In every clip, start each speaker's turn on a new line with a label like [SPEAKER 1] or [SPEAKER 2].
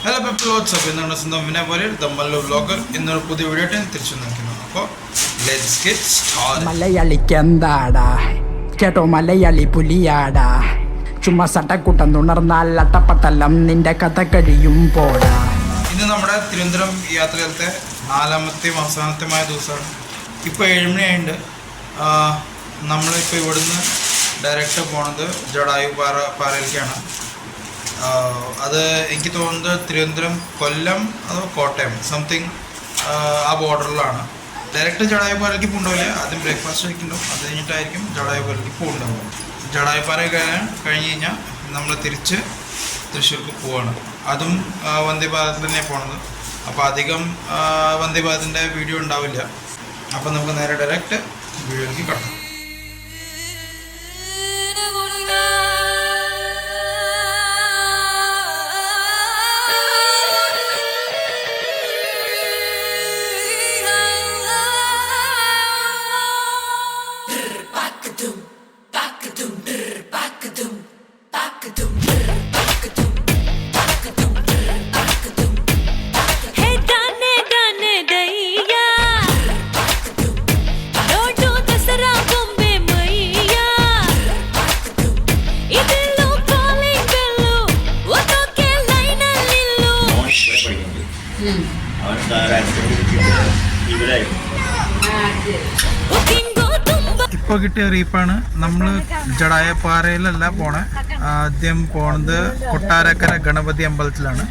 [SPEAKER 1] Hello people WhatsApp എന്നുള്ള സ്വന്തം പോലെ ദമ്മല്ല വ്ലോഗർ എന്നൊരു പുതിയ വീഡിയോ ആയിട്ട് തിരിച്ചു നോക്കുന്നു. അപ്പോൾ ലെറ്റ്സ് ഗെറ്റ് സ്റ്റാർട്ടഡ്.
[SPEAKER 2] മലയാളിക്ക് എന്താടാ കേട്ടോ, മലയാളി പുലിയാടാ. ചുമ്മാ സട്ടക്കുട്ടം തുണർന്നാൽ അട്ടപ്പട്ടലം നിന്റെ കഥ കഴിയും പോടാ.
[SPEAKER 1] ഇന്ന് നമ്മുടെ തിരുവനന്തപുരം യാത്രയിലത്തെ 4ാമത്തെയും അവസാനത്തെയുമായ ദിവസമാണ്. ഇപ്പോൾ 7 മണിയായിട്ടുണ്ട്. നമ്മളിപ്പോൾ ഇവിടുന്ന് ഡയറക്റ്റ് പോണത് ജടായു പാറയിലേക്കാണ്. അത് എനിക്ക് തോന്നുന്നത് തിരുവനന്തപുരം, കൊല്ലം അതോ കോട്ടയം സംതിങ് ആ ബോർഡറിലാണ്. ഡയറക്റ്റ് ജടായുപ്പാറയ്ക്ക് പോകണ്ടാവില്ല. ആദ്യം ബ്രേക്ക്ഫാസ്റ്റ് കഴിക്കുന്നുണ്ടാവും, അത് കഴിഞ്ഞിട്ടായിരിക്കും ജടായുപ്പാറയ്ക്ക് പോകണ്ടാവും. ജടായുപ്പാറ കഴിഞ്ഞ് കഴിഞ്ഞാൽ നമ്മൾ തിരിച്ച് തൃശ്ശൂർക്ക് പോവാണ്. അതും വന്ദേ ഭാരതിൽ തന്നെയാണ് പോണത്. അപ്പോൾ അധികം വന്ദേ ഭാരതിൻ്റെ വീഡിയോ ഉണ്ടാവില്ല. അപ്പോൾ നമുക്ക് നേരെ ഡയറക്റ്റ് വീഡിയോയിലേക്ക് കടക്കാം. ഇപ്പോൾ കിട്ടിയ റീപ്പാണ്. നമ്മൾ ജടായപ്പാറയിലല്ല പോണേ. ആദ്യം പോണത് കൊട്ടാരക്കര ഗണപതി അമ്പലത്തിലാണ്,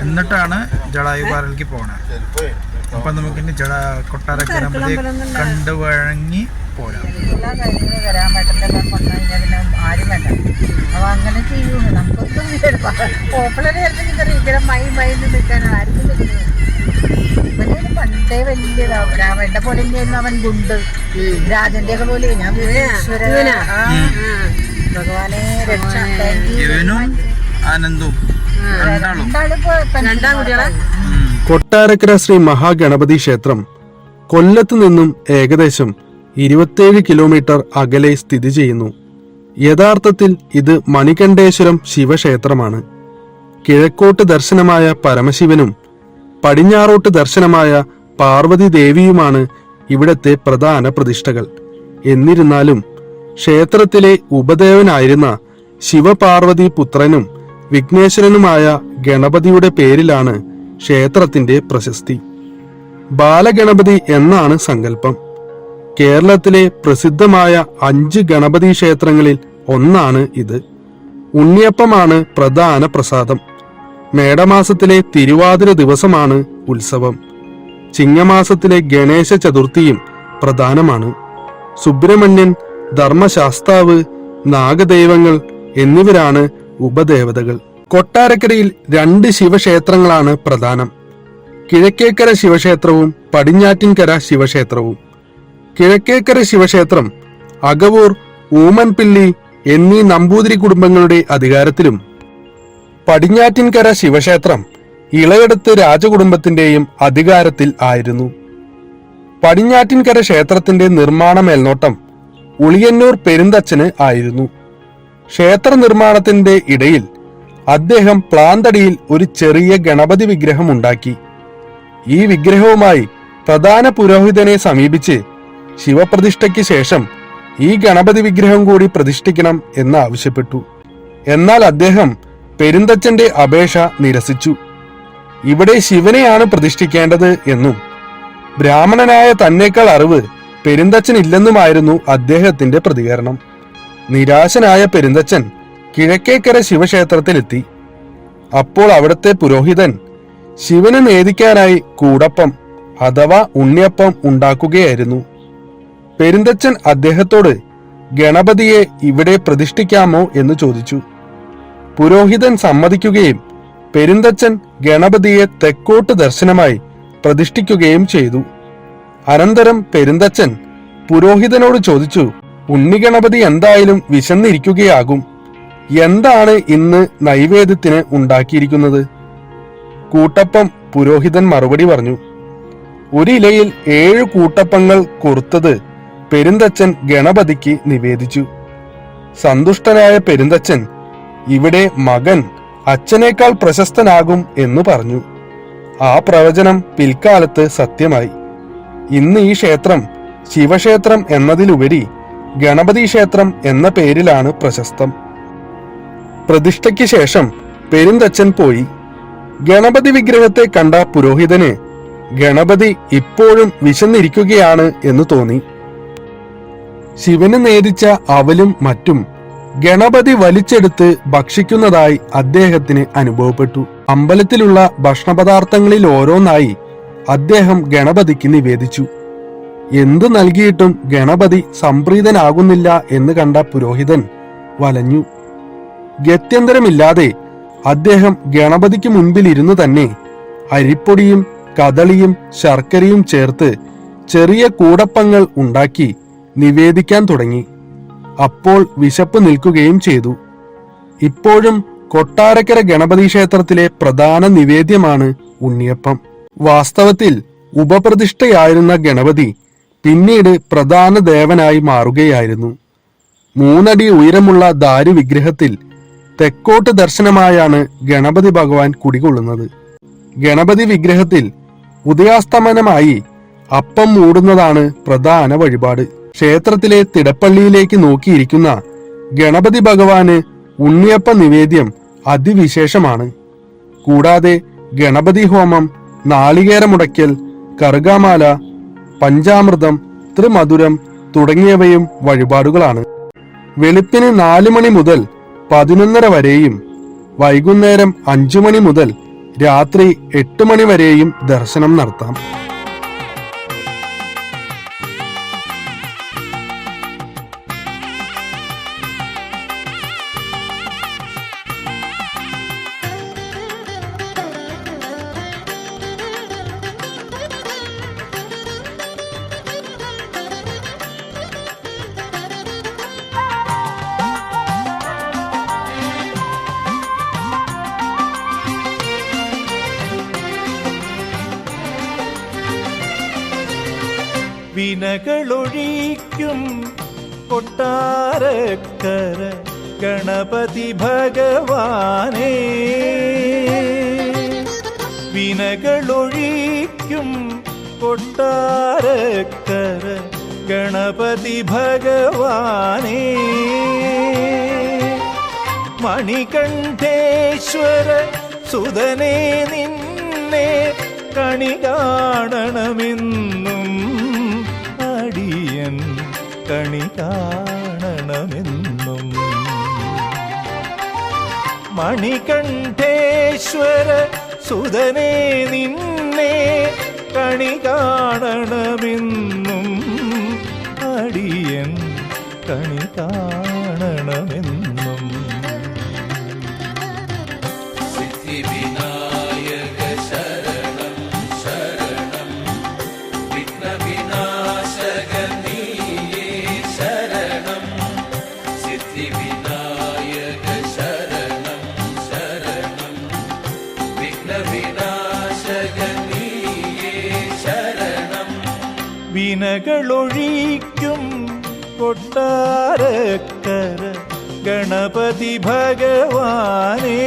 [SPEAKER 1] എന്നിട്ടാണ് ജടായുപാറയിലേക്ക് പോണേ. അപ്പം നമുക്കിനി കൊട്ടാരക്കര ഗണപതിയെ കണ്ടു വഴങ്ങി പോരാം.
[SPEAKER 3] വരാൻ പറ്റില്ല, ആരും വേണ്ട. അപ്പോൾ അങ്ങനെ ചെയ്യൂ. നമുക്കൊന്നും പോപ്പുലർ ഇങ്ങനെ മൈന്ന് നിൽക്കാൻ ആർക്കും പറ്റുന്നു. ഇവനൊരു പണ്ടേ വലിയതാ. രാമന്റെ പോലെ തന്നെയായിരുന്നു അവൻ. ഗുണ്ട് രാജന്റെ ഒക്കെ പോലെ. ഞാൻ ഭഗവാനെ
[SPEAKER 4] കൊട്ടാരക്കര ശ്രീ മഹാഗണപതി ക്ഷേത്രം കൊല്ലത്ത് നിന്നും ഏകദേശം 27 കിലോമീറ്റർ അകലെ സ്ഥിതി ചെയ്യുന്നു. യഥാർത്ഥത്തിൽ ഇത് മണികണ്ഠേശ്വരം ശിവക്ഷേത്രമാണ്. കിഴക്കോട്ട് ദർശനമായ പരമശിവനും പടിഞ്ഞാറോട്ട് ദർശനമായ പാർവതി ദേവിയുമാണ് ഇവിടത്തെ പ്രധാന പ്രതിഷ്ഠകൾ. എന്നിരുന്നാലും ക്ഷേത്രത്തിലെ ഉപദേവനായിരുന്ന ശിവപാർവതി പുത്രനും വിഘ്നേശ്വരനുമായ ഗണപതിയുടെ പേരിലാണ് ക്ഷേത്രത്തിന്റെ പ്രശസ്തി. ബാലഗണപതി എന്നാണ് സങ്കല്പം. കേരളത്തിലെ പ്രസിദ്ധമായ 5 ഗണപതി ക്ഷേത്രങ്ങളിൽ ഒന്നാണ് ഇത്. ഉണ്ണിയപ്പമാണ് പ്രധാന പ്രസാദം. മേടമാസത്തിലെ തിരുവാതിര ദിവസമാണ് ഉത്സവം. ചിങ്ങമാസത്തിലെ ഗണേശ ചതുർത്ഥിയും പ്രധാനമാണ്. സുബ്രഹ്മണ്യൻ, ധർമ്മശാസ്താവ്, നാഗദൈവങ്ങൾ എന്നിവരാണ് ഉപദേവതകൾ. കൊട്ടാരക്കരയിൽ 2 ശിവക്ഷേത്രങ്ങളാണ് പ്രധാനം. കിഴക്കേക്കര ശിവക്ഷേത്രവും പടിഞ്ഞാറ്റിൻകര ശിവക്ഷേത്രവും. കിഴക്കേക്കര ശിവക്ഷേത്രം അകവൂർ, ഊമൻപിള്ളി എന്നീ നമ്പൂതിരി കുടുംബങ്ങളുടെ അധികാരത്തിലും പടിഞ്ഞാറ്റിൻകര ശിവക്ഷേത്രം ഇളയടത്ത് രാജകുടുംബത്തിന്റെയും അധികാരത്തിൽ ആയിരുന്നു. പടിഞ്ഞാറ്റിൻകര ക്ഷേത്രത്തിന്റെ നിർമ്മാണ മേൽനോട്ടം ഉളിയന്നൂർ പെരുന്തച്ഛന് ആയിരുന്നു. ക്ഷേത്ര നിർമ്മാണത്തിന്റെ ഇടയിൽ അദ്ദേഹം പ്ലാന്തടിയിൽ ഒരു ചെറിയ ഗണപതി വിഗ്രഹം ഉണ്ടാക്കി. ഈ വിഗ്രഹവുമായി പ്രധാന പുരോഹിതനെ സമീപിച്ച് ശിവപ്രതിഷ്ഠയ്ക്ക് ശേഷം ഈ ഗണപതി വിഗ്രഹം കൂടി പ്രതിഷ്ഠിക്കണം എന്ന് ആവശ്യപ്പെട്ടു. എന്നാൽ അദ്ദേഹം പെരുന്തച്ഛന്റെ അപേക്ഷ നിരസിച്ചു. ഇവിടെ ശിവനെയാണ് പ്രതിഷ്ഠിക്കേണ്ടത് എന്നും ബ്രാഹ്മണനായ തന്നേക്കാൾ അറിവ് പെരുന്തച്ഛനില്ലെന്നുമായിരുന്നു അദ്ദേഹത്തിന്റെ പ്രതികരണം. നിരാശനായ പെരുന്തച്ഛൻ കിഴക്കേക്കര ശിവക്ഷേത്രത്തിലെത്തി. അപ്പോൾ അവിടുത്തെ പുരോഹിതൻ ശിവന് നേദിക്കാനായി കൂടപ്പം അഥവാ ഉണ്ണിയപ്പം ഉണ്ടാക്കുകയായിരുന്നു. പെരുന്തച്ഛൻ അദ്ദേഹത്തോട് ഗണപതിയെ ഇവിടെ പ്രതിഷ്ഠിക്കാമോ എന്ന് ചോദിച്ചു. പുരോഹിതൻ സമ്മതിക്കുകയും പെരുന്തച്ഛൻ ഗണപതിയെ തെക്കോട്ട് ദർശനമായി പ്രതിഷ്ഠിക്കുകയും ചെയ്തു. അനന്തരം പെരുന്തച്ഛൻ പുരോഹിതനോട് ചോദിച്ചു, ഉണ്ണിഗണപതി എന്തായാലും വിശന്നിരിക്കുകയാകും, എന്താണ് ഇന്ന് നൈവേദ്യത്തിന് ഉണ്ടാക്കിയിരിക്കുന്നത്? കൂട്ടപ്പം. പുരോഹിതൻ മറുപടി പറഞ്ഞു. ഒരിലയിൽ 7 കൂട്ടപ്പങ്ങൾ കൊറുത്തത് പെരുന്തച്ഛൻ ഗണപതിക്ക് നിവേദിച്ചു. സന്തുഷ്ടനായ പെരുന്തച്ഛൻ ഇവിടെ മകൻ അച്ഛനേക്കാൾ പ്രശസ്തനാകും എന്നു പറഞ്ഞു. ആ പ്രവചനം പിൽക്കാലത്ത് സത്യമായി. ഇന്ന് ഈ ക്ഷേത്രം ശിവക്ഷേത്രം എന്നതിലുപരി ഗണപതി ക്ഷേത്രം എന്ന പേരിലാണ് പ്രശസ്തം. പ്രതിഷ്ഠയ്ക്ക് ശേഷം പെരുന്തച്ഛൻ പോയി. ഗണപതി വിഗ്രഹത്തെ കണ്ട പുരോഹിതന് ഗണപതി ഇപ്പോഴും വിശന്നിരിക്കുകയാണ് എന്ന് തോന്നി. ശിവന് നേദിച്ച അവലും മറ്റും ഗണപതി വലിച്ചെടുത്ത് ഭക്ഷിക്കുന്നതായി അദ്ദേഹത്തിന് അനുഭവപ്പെട്ടു. അമ്പലത്തിലുള്ള ഭക്ഷണപദാർത്ഥങ്ങളിൽ ഓരോന്നായി അദ്ദേഹം ഗണപതിക്ക് നിവേദിച്ചു. എന്തു നൽകിയിട്ടും ഗണപതി സംപ്രീതനാകുന്നില്ല എന്ന് കണ്ട പുരോഹിതൻ വലഞ്ഞു. ഗത്യന്തരമില്ലാതെ അദ്ദേഹം ഗണപതിക്ക് മുൻപിൽ ഇരുന്നു തന്നെ അരിപ്പൊടിയും കദളിയും ശർക്കരയും ചേർത്ത് ചെറിയ കൂടപ്പങ്ങൾ ഉണ്ടാക്കി നിവേദിക്കാൻ തുടങ്ങി. അപ്പോൾ വിശപ്പ് നിൽക്കുകയും ചെയ്തു. ഇപ്പോഴും കൊട്ടാരക്കര ഗണപതി ക്ഷേത്രത്തിലെ പ്രധാന നിവേദ്യമാണ് ഉണ്ണിയപ്പം. വാസ്തവത്തിൽ ഉപപ്രതിഷ്ഠയായിരുന്ന ഗണപതി പിന്നീട് പ്രധാന ദേവനായി മാറുകയായിരുന്നു. 3 അടി ഉയരമുള്ള ദാരു വിഗ്രഹത്തിൽ തെക്കോട്ട് ദർശനമായാണ് ഗണപതി ഭഗവാൻ കുടികൊള്ളുന്നത്. ഗണപതി വിഗ്രഹത്തിൽ ഉദയാസ്തമനമായി അപ്പം മൂടുന്നതാണ് പ്രധാന വഴിപാട്. ക്ഷേത്രത്തിലെ തിടപ്പള്ളിയിലേക്ക് നോക്കിയിരിക്കുന്ന ഗണപതി ഭഗവാന് ഉണ്ണിയപ്പ നിവേദ്യം അതിവിശേഷമാണ്. കൂടാതെ ഗണപതി ഹോമം, നാളികേരമുടയ്ക്കൽ, കറുകാമാല, പഞ്ചാമൃതം, ത്രിമധുരം തുടങ്ങിയവയും വഴിപാടുകളാണ്. വെളുപ്പിന് 4 മണി മുതൽ 11:30 വരെയും വൈകുന്നേരം 5 മണി മുതൽ രാത്രി 8 മണി വരെയും ദർശനം നടത്താം.
[SPEAKER 5] വിനകളൊഴിക്കും കൊട്ടാരക്കര ഗണപതി ഭഗവാനേ, വിനകളൊഴിക്കും കൊട്ടാരക്കര ഗണപതി ഭഗവാനേ, മണികണ്ഠേശ്വര സുതനേ നിന്നെ കണി കാണണമെന്നും അടിയൻ കണി കാണണമെന്നും. മണികണ്ഠേശ്വര സുതനേ നിന്നെ കണി കാണണമെന്നും അടിയൻ കണി കാണണമെന്നും.
[SPEAKER 6] സിദ്ധിവിനായക ശരണം ശരണം, വിഘ്നവിനാശക നീയേ ശരണം. സിദ്ധിവിനായക ശരണം ശരണം, വിഘ്നവിനാശക നീയേ ശരണം.
[SPEAKER 5] വിനകളൊഴിക്കും കൊട്ടാരക്കര ഗണപതി ഭഗവാനേ.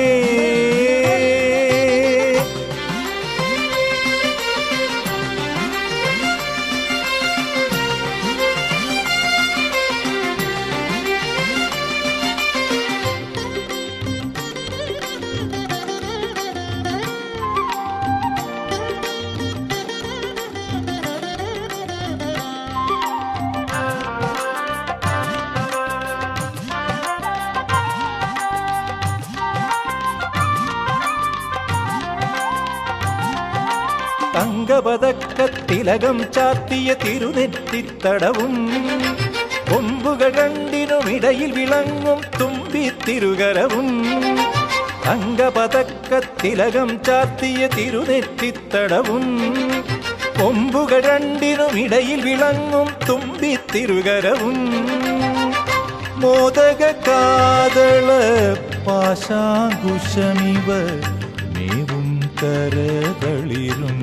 [SPEAKER 5] തങ്കപതക്കത്തിലകം ചാത്തിയ തിരുനെറ്റിത്തടവും കൊമ്പുകൾ രണ്ടിനുമിടയിൽ വിളങ്ങും തുമ്പിത്തിരുകരവും. തങ്കപതക്കത്തിലകം ചാത്തിയ തിരുനെറ്റിത്തടവും കൊമ്പുകൾ രണ്ടിനുമിടയിൽ വിളങ്ങും തുമ്പിത്തിരുകരവും. മോദക കാതള പാശാങ്കുശമിവ മേവും കരതളിരും.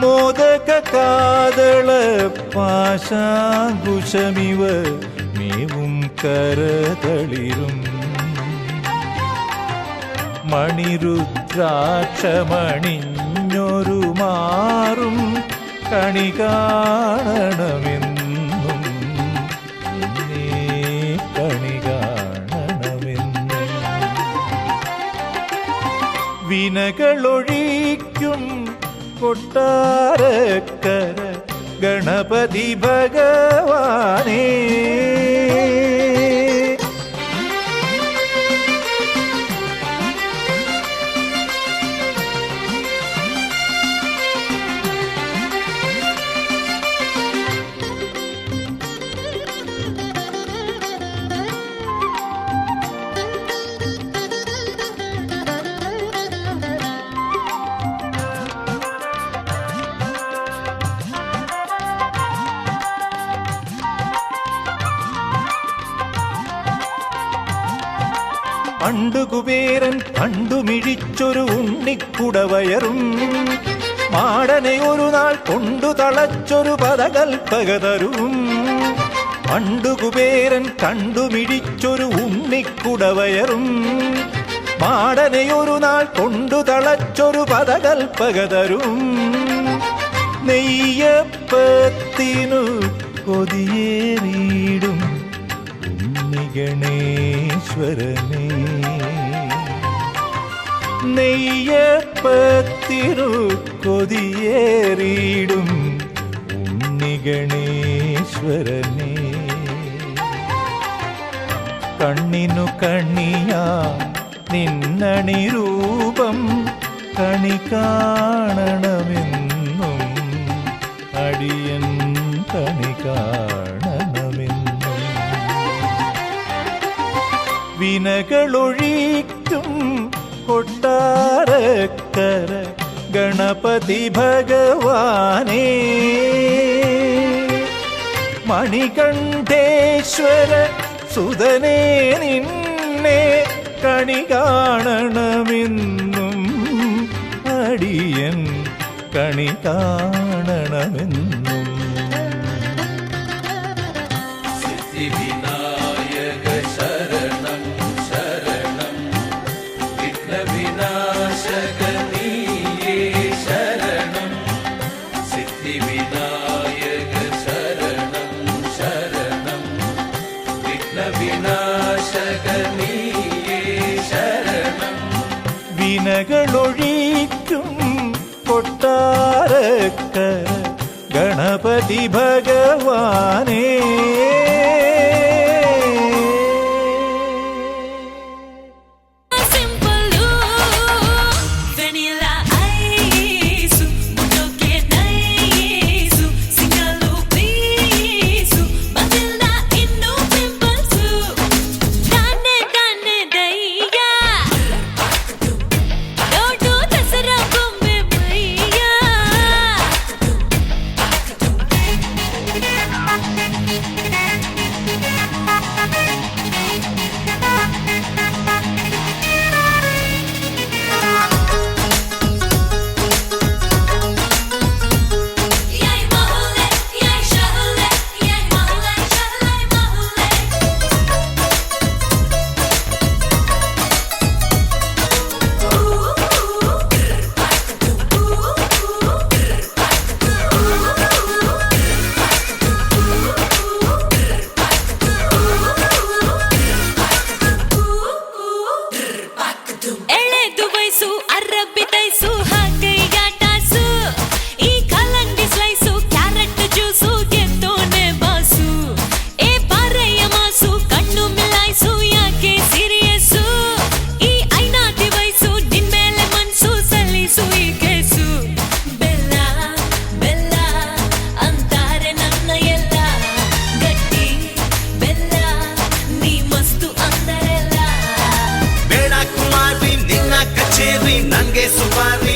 [SPEAKER 5] മോദക കാതള പാശാങ്കുശമിവ മേവും കരതളിരും. മണിരുദ്രാക്ഷമണിഞ്ഞൊരു മാറും കണി കാണണമെന്നും നിന്നെ കണി കാണണമെന്നും വിനകളൊഴിക്കും കൊട്ടാരക്കര ഗണപതി ഭഗവാനേ പണ്ടു കുബേരൻ കണ്ടുമിഴിച്ചൊരു ഉണ്ണിക്കുടവയറും മാടനെ ഒരു നാൾ കൊണ്ടു തളച്ചൊരു പദകൽപ്പകതരും പണ്ടു കുബേരൻ കണ്ടുമിഴിച്ചൊരു ഉണ്ണിക്കുടവയറും മാടനെ ഒരു നാൾ കൊണ്ടു തളച്ചൊരു പദകൽപ്പകതരും നെയ്യപ്പത്തിനു കൊതിയേറിയിടും ഗണേശ്വരനേ നെയ്യപ്പത്തിനു കൊതിയേറിയിടും ഉണ്ണി ഗണേശ്വരനേ കണ്ണിനു കണ്ണിയാ നിന്നണി രൂപം കണി കാണണമെന്നും അടിയൻ കണി കാണണമെന്നും വിനകളൊഴിക്കും കൊട്ടാരക്കര ഗണപതി ഭഗവാനേ മണികണ്ഠേശ്വര സുതനേ നിന്നെ കണി കാണണമെന്നും അടിയൻ കണി കാണണമെന്നും
[SPEAKER 6] സിദ്ധിവിനായക ശരണം ശരണം വിഘ്നവിനാശക നീയേ ശരണം സിദ്ധിവിനായക ശരണം ശരണം വിഘ്നവിനാശക നീയേ ശരണം
[SPEAKER 5] വിനകളൊഴിക്കും കൊട്ടാരക്കര ഗണപതി ഭഗവാനേ
[SPEAKER 6] ನಂಗೆ ಸುಪಾರಿ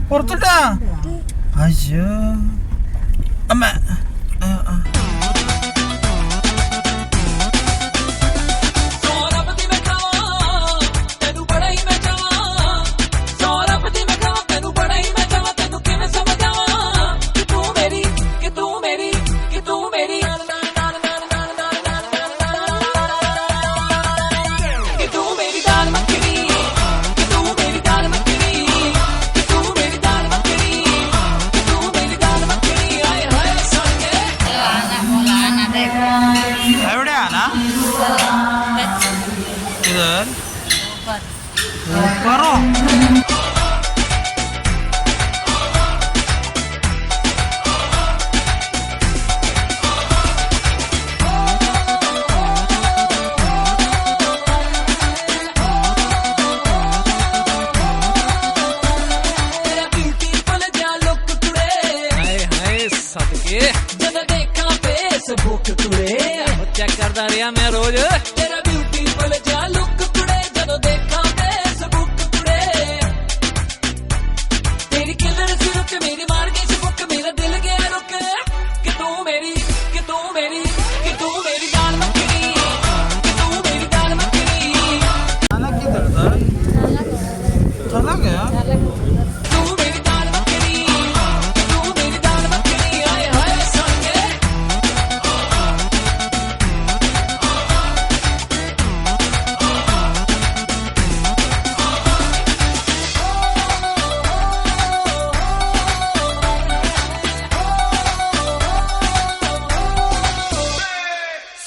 [SPEAKER 1] പുറത്തോട്ടാ? അയ്യോ അമ്മ. എവിടെയാനാ ഇത്? ഊപ്പറോ?
[SPEAKER 7] चेक करता रहा मैं रोज तेरा ब्यूटीफुल जा लुक टुडे ਜਦੋਂ ਦੇਖਾਂ फेसबुक टुडे तेरी किलर सी रुक मेरी मार गई सी बुक मेरा दिल गया रुक कि तू मेरी दाल मखनी कि तू मेरी दाल मखनी
[SPEAKER 1] खाना किधर था? चला गया?
[SPEAKER 7] तू मेरी दाल मखनी आए हाय संगे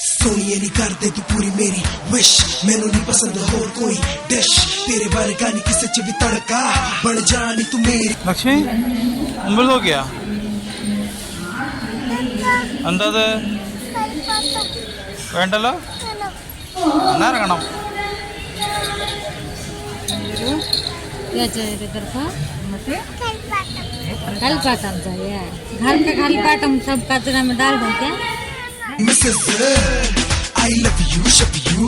[SPEAKER 8] सोनिए नहीं कर दे तू पूरी मेरी विश मैनू नहीं पसंद होर कोई डिश तेरे बारे गानी किसे च भी तड़का बन जानी तू मेरी
[SPEAKER 1] ലക്ഷ്മി മുമ്പിൽ നോക്കിയാ? എന്താ അത്? വേണ്ടല്ലോ, എന്നാ ഇറങ്ങണം.
[SPEAKER 3] कलपाटम चाहिए घर के कलपाटम सब कचरा में डाल दो क्या?
[SPEAKER 8] मिसेस आई लव यू शप यू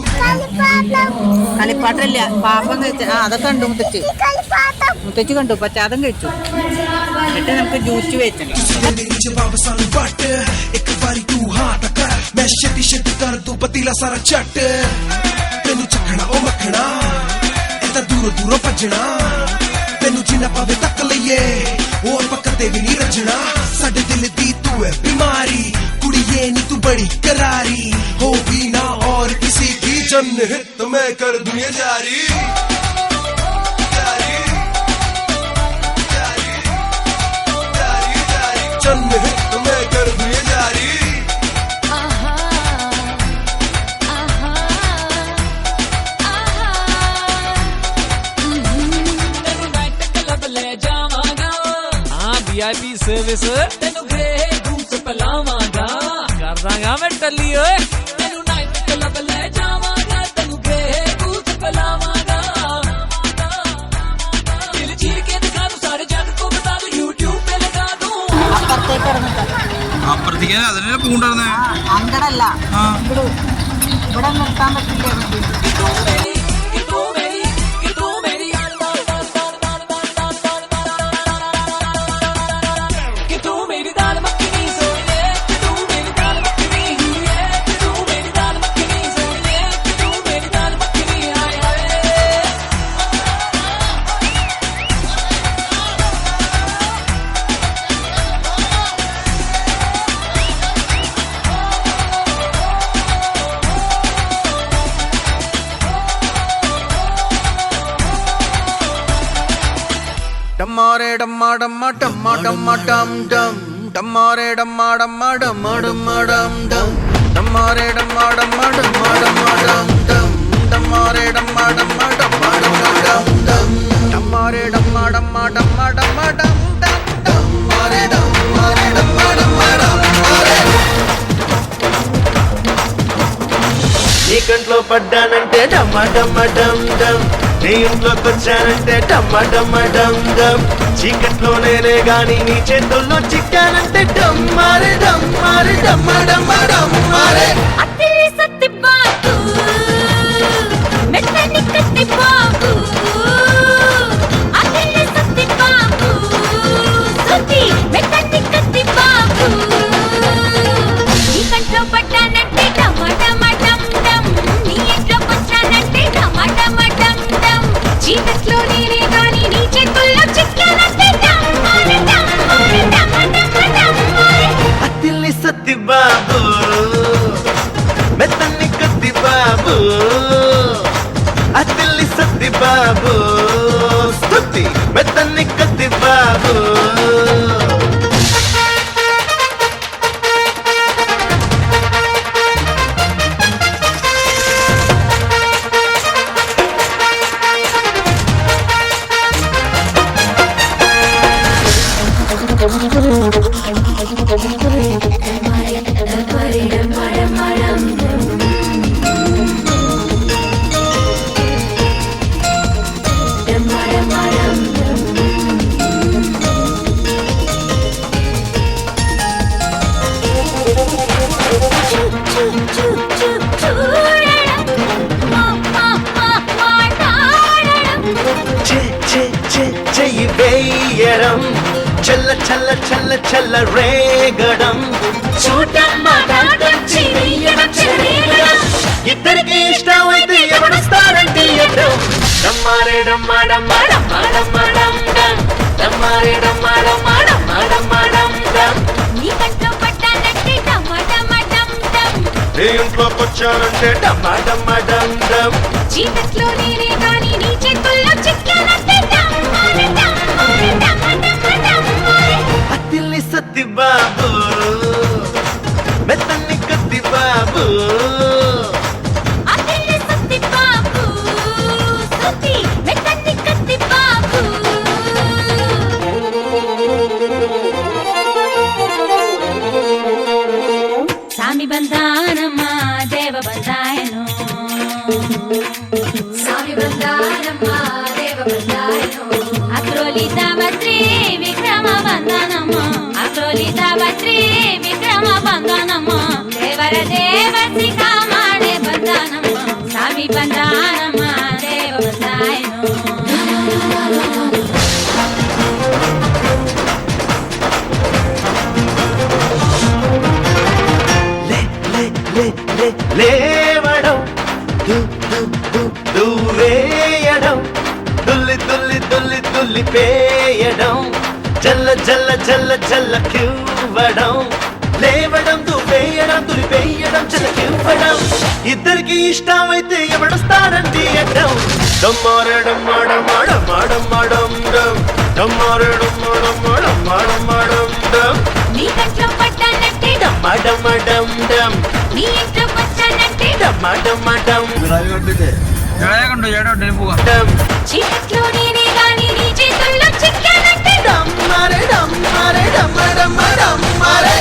[SPEAKER 3] കളിപ്പാട്ടല്ല പാപ്പം കഴിച്ച അതൊക്കെ കണ്ടു മുത്തച്ഛി കണ്ടു പച്ചാതം കഴിച്ചു എന്നിട്ട് നമുക്ക് ജ്യൂസ് വെച്ചണം
[SPEAKER 8] मेरी जवाब सानू बट एक बारी तू हाँ टकर मैं छेती छेती कर दूं पतीला सारा चट तेनू चखना ओ मखना इतना दूरों दूरों भजना तेनू जिन्ना पावे तक लईए और पकते भी नहीं रजना साडे दिल दी तू है बीमारी कुड़िए नी तू बड़ी करारी हो भी ना और किसी की जनहित मैं कर दूं ये जारी जनहित मैं कर दूं ये जारी
[SPEAKER 7] ਤੈਨੂੰ ਨਾਈਟ ਕਲੱਬ ਲੈ ਜਾਵਾਂਗਾ
[SPEAKER 5] हाँ VIP सर्विस
[SPEAKER 7] ਤੈਨੂੰ ਗ੍ਰੇ ਗੂਸ ਪਲਾਵਾਂਗਾ
[SPEAKER 5] कर दांगा मैं टल्ली ओए
[SPEAKER 7] ਤੈਨੂੰ ਨਾਈਟ ਕਲੱਬ ਲੈ ਜਾਵਾਂਗਾ ਤੈਨੂੰ ਗ੍ਰੇ ਗੂਸ ਪਲਾਵਾਂਗਾ ਦਿਲ ਚੀਰ ਕੇ ਦਿਖਾ ਦੂੰ ਸਾਰੇ ਜੱਗ ਕੋ ਬਤਾ ਦੂੰ YouTube पे लगा दूं
[SPEAKER 3] അപ്പുറത്തേക്ക് ഇറങ്ങിട്ട്
[SPEAKER 1] അപ്പുറത്തേക്ക് അതിനെ പൂണ്ടായിരുന്നേ.
[SPEAKER 3] അങ്ങടല്ല ഇവിടെ നിർത്താൻ പറ്റില്ല
[SPEAKER 7] कि तू मेरी कि तू मेरी कि तू मेरी कि तू मेरी दाल मखनी सोनिए कि तू मेरी दाल मखनी कि तू मेरी दाल मखनी सोनिए कि तू मेरी दाल मखनी आए हाय
[SPEAKER 8] डम्मारे डम्मा डम्मा डम्मा डम्मा डम डम डम्मारे डम्मा डम्मा डम्मा डम्मा डम डम डम्मारे डम्मा डम्मा डम्मा डम्मा डम डम डम्मारे डम्मा डम्मा डम्मा डम्मा डम डम डम्मारे डम्मा डम्मा डम्मा डम्मा डम डम डम्मारे डम्मारे डम्मा डम्मा डम्मारे నీ కంట్లో పడ్డానంటే డమ్మ డమ్మ డమ్ డమ్ నీ ఇంట్లోకి వచ్చానంటే డమ్మ డమ్మ డమ్ డమ్ చీకట్లో నేనే గాని నీ చేతుల్లో చిక్కానంటే డమ్మారే డమ్మారే డమ్మ డమ్మ డమ్మారే
[SPEAKER 9] అతిలి సత్తి బాబు మెత్తని కత్తి బాబు అతిలి చీకట్లో నేనే గాని నీ చేతుల్లో చిక్కానంటే డమ్మారే డమ్మారే డమ్మ డమ్మ డమ్మారే
[SPEAKER 6] అతిల్ని సత్తి బాబు మెత్తని కత్తి బాబు అతిల్ని సత్తి బాబు స్తుతి మెత్తని కత్తి బాబు చెయ్యి వేయడం చల్ల చల్ల చల్ల చల్ల రేగడం ఇద్దరికి ఇష్టం అయితే ఎవడొస్తారంటే ఎడం డమ్మారే డమ్మా డమ్మా డమ్మా డమ్మా డమ్ డమ్ డమ్మారే డమ్మా డమ్మా డమ్మా డమ్మా డమ్ డమ్
[SPEAKER 9] నీ కంట్లో పడ్డానంటే డమ్మ డమ్మ డమ్ డమ్
[SPEAKER 6] నీ ఇంట్లోకి వచ్చానంటే డమ్మా డమ్మా డమ్ డమ్
[SPEAKER 9] చీకట్లో నేనే గాని నీ చేతుల్లో చిక్కానంటే డమ్మారే డమ్మారే డమ్మ డమ్మ డమ్మారే
[SPEAKER 6] అతిల్ని సత్తి బాబు మెత్తని కత్తి బాబు
[SPEAKER 9] అతిల్ని సత్తి బాబు సుత్తి మెత్తని కత్తి బాబు సామి బంధానమ్మ దేవ బంధాయను సామి బంధానమ్మ దేవ బంధాయను అక్రోలి సావత్రి విక్రమ బంధనమ్మ అక్రోలి సావత్రి విక్రమ బంధనమ్మ దేవర దేవసి కామాడే బంధనమ్మ సామి బంధానమ్మ దేవ బంధాయను
[SPEAKER 6] లేవడం వేయడం దుల్లి దుల్లి దుల్లి దుల్లి పేయడం జల్ల జల్ల జల్ల జల్ల క్యూవడం లేవడం వేయడం దులి వేయడం జల్ల క్యూవడం ఇద్దరికి ఇష్టమైతే ఎవడొస్తారంటే ఎడం డమ్మారే డమ్మా డమ్మా డమ్మా డమ్మా డమ్ డమ్ డమ్మారే డమ్మా డమ్మా డమ్మా డమ్మా డమ్ డమ్
[SPEAKER 9] నీ కంట్లో పడ్డానంటే
[SPEAKER 6] డమ్మా డమ్మా డమ్ డమ్
[SPEAKER 9] నీ ఇంట్లో వచ్చానంటే
[SPEAKER 6] డమ్మా డమ్మా డమ్
[SPEAKER 1] ఎడకుండా ఏడో పోగా
[SPEAKER 6] డమ్
[SPEAKER 9] చీకట్లో నేనే గాని నీ చేతుల్లో చిక్కానంటే
[SPEAKER 6] డమ్మారే డమ్మారే డమ్మా డమ్మా డమ్మారే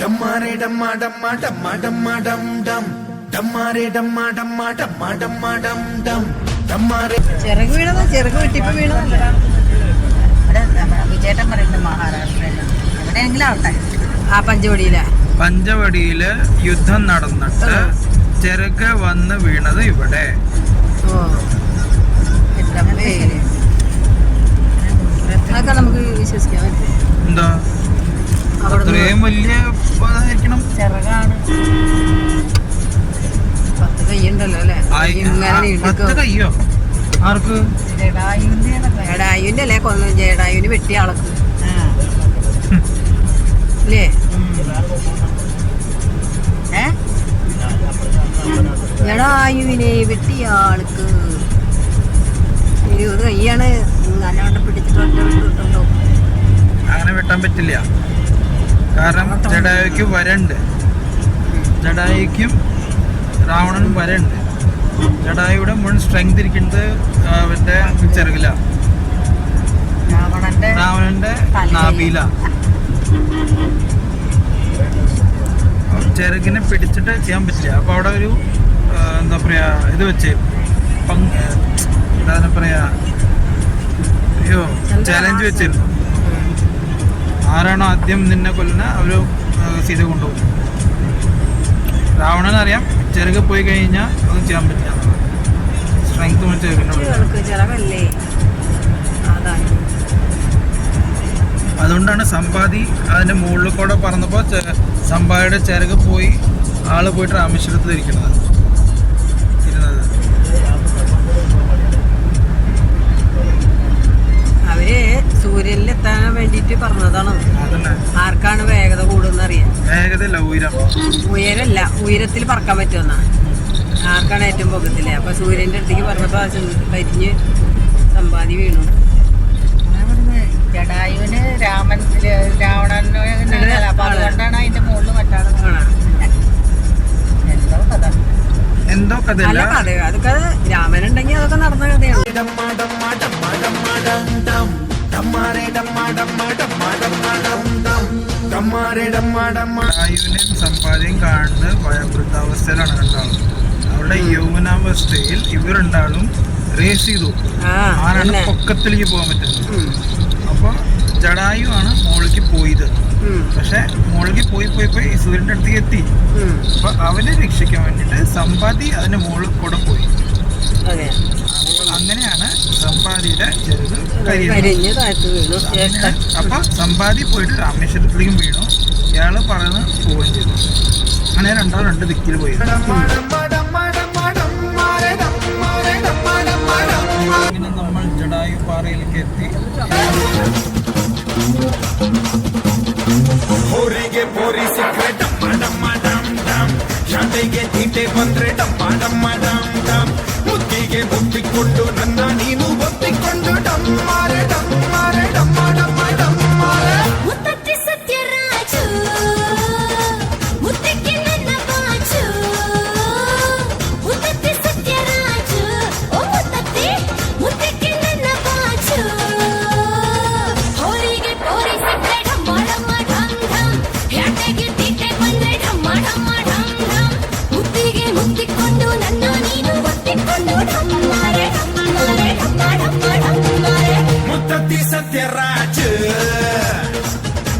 [SPEAKER 8] డమ్మారే డమ్మా డమ్మా డమ్మా డమ్మా డమ్ డమ్ ഡമ്മാരെ ഡമ്മാ ഡമ്മാ ഡമ്മാ ഡമ്മാ ഡം ഡം ഡമ്മാരെ
[SPEAKER 3] ചിറക് വീണത് ചിറക് വെട്ടിപ്പ് വീണതല്ല ഇവിടെ വിജയേട്ടൻ പറയുന്നത് മഹാരാഷ്ട്രയിൽ എവിടെയെങ്കിലും ആവട്ടെ ആ
[SPEAKER 1] പഞ്ചവടിയില് യുദ്ധം നടന്നിട്ട് ചിറക് വന്ന് വീണത് ഇവിടെ.
[SPEAKER 3] അതൊക്കെ നമുക്ക് വിശ്വസിക്കാൻ പറ്റും.
[SPEAKER 1] എന്താ അത്രയും വലിയ ഇതായിരിക്കണം.
[SPEAKER 3] ചിറകാണ് 10 കൈയുണ്ടല്ലോ അല്ലേ?
[SPEAKER 1] 10 കയ്യോ? ആർക്ക്?
[SPEAKER 3] ജടായുവിന്റെ അല്ലേ കൊന്നു? ജടായുവിന് വെട്ടിയ ആൾക്ക് അല്ലേ? ജടായുവിനെ വെട്ടിയ ആൾക്ക് 20 കൈയാണ്. അല്ലാണ്ട് പിടിച്ചിട്ടുണ്ടോ?
[SPEAKER 1] അങ്ങനെ വെട്ടാൻ പറ്റില്ല. കാരണം ജടായുക്ക് വരണ്ട്. ജടായുക്കും രാവണനും വരണ്ട്. ജടായുടെ മുഴുവൻ സ്ട്രെങ്ത് ഇരിക്കുന്നത് അവന്റെ ചെറുകില, രാവണന്റെ നാഭിയില. ചെറുകിനെ പിടിച്ചിട്ട് ചെയ്യാൻ പറ്റില്ല. അപ്പൊ അവിടെ ഒരു എന്താ പറയാ ഇത് വെച്ച് എന്താ പറയാ ചാലഞ്ച് വെച്ചിരുന്നു. ആരാണോ ആദ്യം നിന്നെ കൊല്ലുന്ന അവര് സീത കൊണ്ടുപോകും. രാവണനറിയാം ചെറുകെ പോയി കഴിഞ്ഞാൽ ഒന്നും ചെയ്യാൻ പറ്റില്ല. സ്ട്രെങ്ത്
[SPEAKER 3] ചെറുകല്ലേ.
[SPEAKER 1] അതുകൊണ്ടാണ് സമ്പാദി അതിന്റെ മുകളിൽ കൂടെ പറന്നപ്പോ സമ്പാദിയുടെ ചിറക് പോയി ആള് പോയിട്ട് രാമേശ്വരത്ത് ഇരുന്നത്.
[SPEAKER 3] നോക്കിയിട്ട് പറഞ്ഞതാണ്.
[SPEAKER 1] അതന്നെ
[SPEAKER 3] ആർക്കാണ് വേഗത കൂടുന്ന അറിയാം.
[SPEAKER 1] വേഗതയല്ല ഉയരം.
[SPEAKER 3] ഉയരല്ല, ഉയരത്തിൽ പറക്കാൻ പറ്റുമെന്നാ. ആർക്കാണ് ഏറ്റവും പൊക്കത്തില്ലേ? അപ്പൊ സൂര്യന്റെ അടുത്തേക്ക് പറഞ്ഞപ്പോ കരിഞ്ഞ് സമ്പാദി വീണു. ജടായുവിന് രാവണനോ അപ്പൊ അതുകൊണ്ടാണ് അതിന്റെ മുകളിൽ മറ്റാണ് എന്തോ കഥ.
[SPEAKER 1] എന്തോ കഥയല്ല,
[SPEAKER 3] നല്ല കഥയോ. അതൊക്കെ രാമനുണ്ടെങ്കിൽ അതൊക്കെ നടന്ന കഥയാണ്.
[SPEAKER 1] ജടായുവിനെ സമ്പാദ്യം കാണുന്നത് വൃദ്ധാവസ്ഥയിലാണ് രണ്ടാളും. അവരുടെ യൗവനാവസ്ഥയിൽ ഇവരുണ്ടാളും റേസ് ചെയ്തു. ആരാണ് പൊക്കത്തിലേക്ക് പോകാൻ പറ്റുന്നത്. അപ്പൊ ജടായു ആണ് മോളിലേക്ക് പോയത്. പക്ഷെ മോളിലേക്ക് പോയി സൂര്യന്റെ അടുത്തേക്ക് എത്തി. അപ്പൊ അവനെ രക്ഷിക്കാൻ വേണ്ടിട്ട് സമ്പാദി അതിന്റെ മുകളിൽ കൂടെ പോയി. അങ്ങനെയാണ് സമ്പാദിയുടെ ചെറുത് കരിയുന്നത്. അപ്പൊ സമ്പാദി പോയിട്ട് രാമേശ്വരത്തിലേക്കും വീണു. ഇയാള് പറയുന്നത് പോവുകയും ചെയ്തു. അങ്ങനെ രണ്ടാളും രണ്ട് ദിക്കിൽ പോയി. അങ്ങനെ നമ്മൾ ജടായു പാറയിലേക്ക് എത്തി.
[SPEAKER 8] ಹೋರಿಗೆ ಪೋರಿ ಸಿಕ್ಕರೆ ಡಮ್ಮ ಡಮ್ಮ ಡಮ್ ಡಮ್ ಶಾಂತೆಗೆ ತೀಟೆ ಬಂದ್ರೆ ಡಮ್ಮ ಡಮ್ಮ ಡಮ್ ಡಮ್ ಮುತ್ತಿಗೆ ಮುತ್ತಿಕೊಂಡು ನನ್ನ ನೀನು ಒತ್ತಿಕೊಂಡು ಡಮ್ಮಾರೆ ಡಮ್ಮಾರೆ ಡಮ್ಮ ಡಮ್ಮ ಡಮ್ಮಾರೆ
[SPEAKER 9] ಮುತ್ತತ್ತಿ ಸತ್ಯರಾಜು ಮುತ್ತಕ್ಕೆ ನನ್ನ ಬಾಚು ಮುತ್ತತ್ತಿ ಸತ್ಯರಾಜು ಓ ಮುತ್ತತ್ತಿ ಮುತ್ತಕ್ಕೆ ನನ್ನ ಬಾಚು ಹೋರಿಗೆ ಪೋರಿ ಸಿಕ್ಕರೆ ಡಮ್ಮ ಡಮ್ಮ ಡಮ್ ಡಮ್ ಹ್ಯಾಟೆಗೆ ತೀಟೆ ಬಂದ್ರೆ ಡಮ್ಮ ಡಮ್ಮ ಡಮ್ ಡಮ್ ಮುತ್ತಿಗೆ ಮುತ್ತಿಕೊಂಡು ನನ್ನ ನೀನು ಒತ್ತಿಕೊಂಡು ಡಮ್ಮಾರೆ ಡಮ್ಮಾರೆ ಡಮ್ಮ ಡಮ್ಮ ಡಮ್ಮಾರೆ
[SPEAKER 8] ಮುತ್ತತ್ತಿ ಸತ್ಯರಾಜ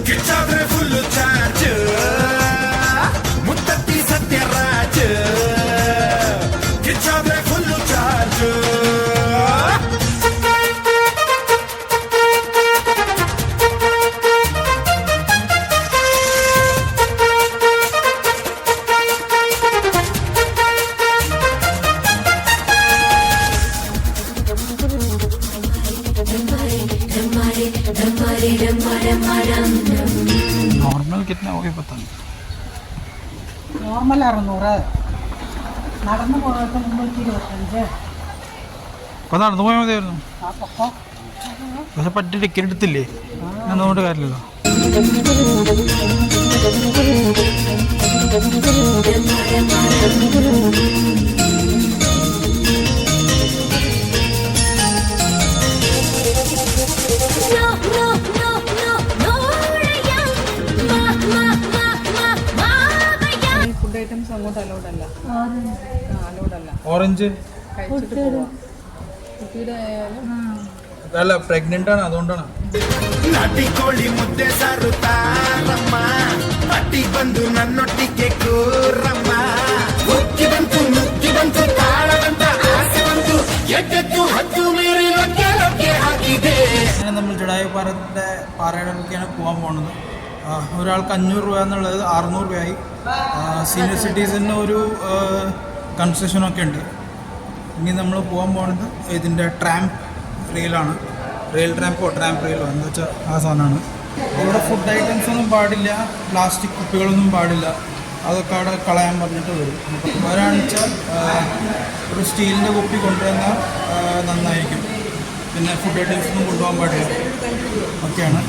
[SPEAKER 8] ಕಿಚ್ಚಾದ್ರೆ ಫುಲ್ಲು ಚಾರ್ಜ್ ಮುತ್ತತ್ತಿ ಸತ್ಯರಾಜ ಕಿಚ್ಚಾದ್ರೆ ಫುಲ್ಲು ಚಾರ್ಜ್
[SPEAKER 1] നോർമൽ കിतना हो गया पता नहीं.
[SPEAKER 3] നോർമൽ 600, നടന്നു പോകാത്ത 325.
[SPEAKER 1] അപ്പൊ നടന്നു പോയാൽ മതിയായിരുന്നു.
[SPEAKER 3] ആ പൊക്കം
[SPEAKER 1] പക്ഷെ പറ്റി ടിക്കറ്റ് എടുത്തില്ലേ, അതുകൊണ്ട് കാര്യമില്ലല്ലോ.
[SPEAKER 3] ഫുഡ് ഐറ്റംസ് അങ്ങോട്ട് അലോഡല്ല.
[SPEAKER 1] ഓറഞ്ച്
[SPEAKER 3] കഴിച്ചിട്ട് പോവാം. കുട്ടിയുടെ ആയാലും
[SPEAKER 1] അല്ല പ്രഗ്നന്റ് ആണ്, അതുകൊണ്ടാണ്.
[SPEAKER 8] ನಾಟಿ ಕೋಳಿ ಮುದ್ದೆ ಸಾರು ತಾರಮ್ಮ ಅಟ್ಟಿ ಬಂದು ನನ್ನೊಟ್ಟಿಗೆ ಕೂರಮ್ಮ ಉಕ್ಕಿ ಬಂತು ತಾಳದಂತ ಆಸೆ ಬಂತು ಎದ್ದೆದ್ದು ಹತ್ತು ಮೀರಿ ಲೊಕ್ಕೆ ಲೊಕ್ಕೆ ಹಾಕಿದೆ.
[SPEAKER 1] അങ്ങനെ നമ്മൾ ജടായു പാറയുടെ ഒക്കെയാണ് പോകാൻ പോകുന്നത്. ഒരാൾക്ക് 500 രൂപ എന്നുള്ളത് 600 രൂപയായി. സീനിയർ സിറ്റിസന് ഒരു കൺസെഷനൊക്കെ ഉണ്ട്. ഇനി നമ്മൾ പോകാൻ പോകുന്നത് ഇതിൻ്റെ ട്രാമ്പ് റെയിലാണ്. റെയിൽ ട്രാമ്പോ ട്രാമ്പ് റെയിലോ എന്താ വെച്ചാൽ ആ സാധനമാണ്. ഇവിടെ ഫുഡ് ഐറ്റംസ് ഒന്നും പാടില്ല, പ്ലാസ്റ്റിക് കുപ്പികളൊന്നും പാടില്ല. അതൊക്കെ അവിടെ കളയാൻ പറഞ്ഞിട്ട് വരും. വരാണെന്ന് വെച്ചാൽ ഒരു സ്റ്റീലിൻ്റെ കുപ്പി കൊണ്ടുവന്നാൽ നന്നായിരിക്കും. പിന്നെ ഫുഡ് ഐറ്റംസ് ഒന്നും കൊണ്ടുപോകാൻ പാടില്ല ഒക്കെയാണ്.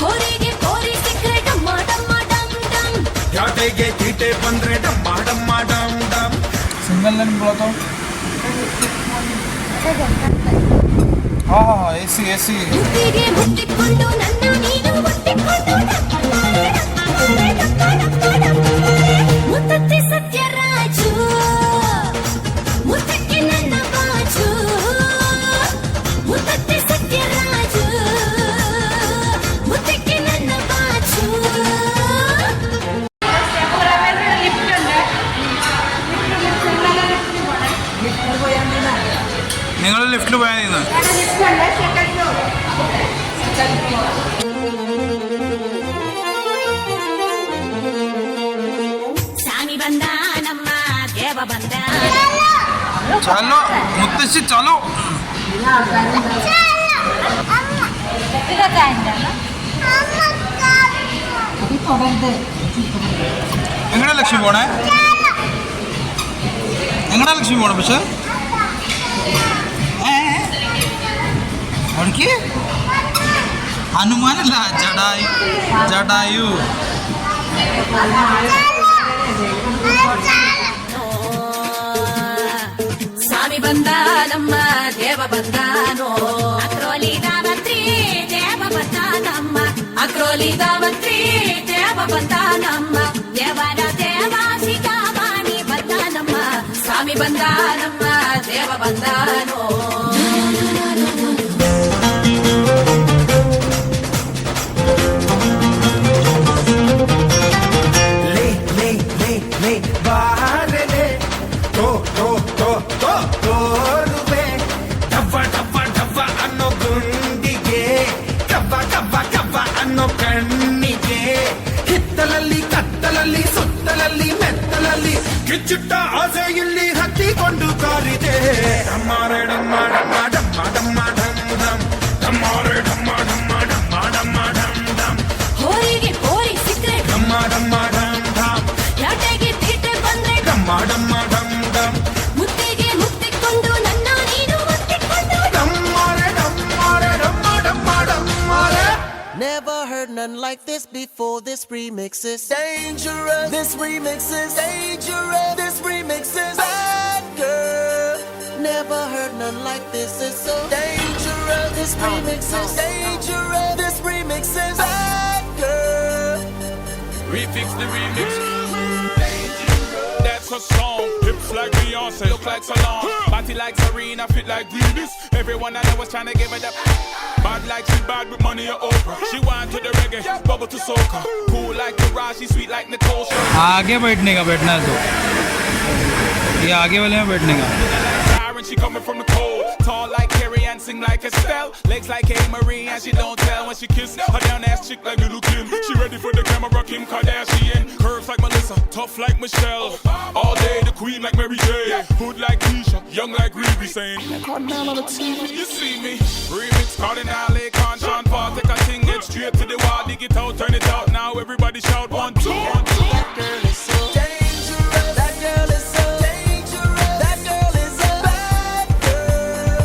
[SPEAKER 9] ಹೋರಿಗೆ ಪೋರಿ ಸಿಕ್ಕರೆ ಡಮ್ಮ ಡಮ್ಮ ಡಮ್ ಡಮ್
[SPEAKER 8] ಯಾಟೆಗೆ ತೀಟೆ ಬಂದ್ರೆ ಡಮ್ಮ ಡಮ್ಮ ಡಮ್ ಡಮ್
[SPEAKER 1] सिंगल लाइन बोला तो हाँ हाँ एसी एसी.
[SPEAKER 9] ಮುತ್ತಿಗೆ ಮುತ್ತಿಕೊಂಡು ನನ್ನ ನೀನು ಒತ್ತಿಕೊಂಡು ಡಮ್ಮಾರೆ ಡಮ್ಮಾರೆ ಡಮ್ಮ ಡಮ್ಮ ಮುತ್ತತ್ತಿ ಸತ್ಯರಾಜು ಮುತ್ತಕ್ಕೆ ನನ್ನ ಬಾಜು ಮುತ್ತತ್ತಿ ಸತ್ಯರಾಜು ಮುತ್ತಕ್ಕೆ ನನ್ನ ಬಾಜು.
[SPEAKER 1] നിങ്ങൾ ലിഫ്റ്റിൽ പോയാൽ നിന്ന്
[SPEAKER 9] ಸಾಮಿ ಬಂದ ನಮ್ಮ ದೇವ ಬಂದ
[SPEAKER 1] ചലോ മുത്തശ്ശി ചലോ. എങ്ങടാ ലക്ഷ്മി പോണേ? എങ്ങടാ ലക്ഷ്മി പോണേ? പക്ഷെ അവിടേക്ക് ഹനുമാനല്ല, ജടായു. ജടായു.
[SPEAKER 9] ಸ್ವಾಮಿ ಬಂದಾನಮ್ಮ ದೇವ ಬಂದಾನೋ ಅಕ್ರೋಲಿ ದಾವತ್ರಿ ದೇವ ಬಂದಾನಮ್ಮ ಅಕ್ರೋಲಿ ದಾವತ್ರಿ ದೇವ ಬಂದಾನಮ್ಮ ದೇವರ ದೇವಾಸಿಕಾವಾಣಿ ಬಂದಾನಮ್ಮ ಸ್ವಾಮಿ ಬಂದಾನಮ್ಮ ದೇವ ಬಂದಾನೋ
[SPEAKER 8] ಕಣ್ಣಿಗೆ ಹಿತ್ತಲಲ್ಲಿ ಕತ್ತಲಲ್ಲಿ ಸುತ್ತಲಲ್ಲಿ ಮೆತ್ತಲಲ್ಲಿ ಕಿಚ್ಚುಟ್ಟ ಆಸೆ ಇಲ್ಲಿ ಹತ್ತಿಕೊಂಡು ಕಾರಿದೆ. ಡಮ್ಮಾರೆ ಡಮ್ಮ ಡಮ್ಮ ಡಮ್ಮ ಡಮ್ಮ ಢಮ್ ಢಮ್ ಡಮ್ಮಾರೆ ಡಮ್ಮ ಡಮ್ಮ ಡಮ್ಮ ಡಮ್ಮ ಢಮ್ ಢಮ್
[SPEAKER 9] ಹೋರಿಗೆ ಹೋರಿ ಸಿಕ್ರೆ
[SPEAKER 8] ಡಮ್ಮ ಡಮ್ಮ ಢಮ್ ಢಮ್
[SPEAKER 9] ಯಾಟೆಗೆ ತೀಟೆ ಬಂದ್ರೆ
[SPEAKER 8] ಡಮ್ಮ ಡಮ್ಮ ಢಮ್ ಢಮ್
[SPEAKER 9] ಮುತ್ತಿಗೆ ಮುತ್ತಿಕೊಂಡು ನನ್ನ ನೀನು ಮುತ್ತಿಕೊಂಡು
[SPEAKER 8] ಡಮ್ಮಾರೆ ಡಮ್ಮಾರೆ ಡಮ್ಮ ಡಮ್ಮ ಡಮ್ಮಾರೆ.
[SPEAKER 6] Never heard none like this before. This remix is dangerous. This remix is dangerous. This remix is bad girl. Never heard none like this. It's so dangerous. This remix is dangerous. This remix is bad girl.
[SPEAKER 8] Refix the remix. That's a song. Hips like Beyonce, look like Solange. Body like Serena, fit like Greenies. Everyone I know was trying to give it up. Bad like she bad with money or Oprah. She wine to the reggae, bubble to soca. Cool like Taraji, sweet like Nicole.
[SPEAKER 1] आगे बैठने का, बैठना है तो ये आगे वाले में बैठने का.
[SPEAKER 8] She coming from the cold, tall like Carrie and sing like Estelle. Legs like Hey Marie and she don't tell when she kiss. Her down ass chick like Little Kim. She ready for the camera, Kim Kardashian. Curves like Melissa, tough like Michelle. All day the queen like Mary J. Hood like Keisha, young like Riri saying. You see me, remix Cardinal, Akon, Sean Paul. Take a thing, get straight to the wall, dig it out, turn it out. Now everybody shout 1, 2, 1, 2.
[SPEAKER 6] That girl is so dangerous. That girl is so dangerous. That girl is a bad girl.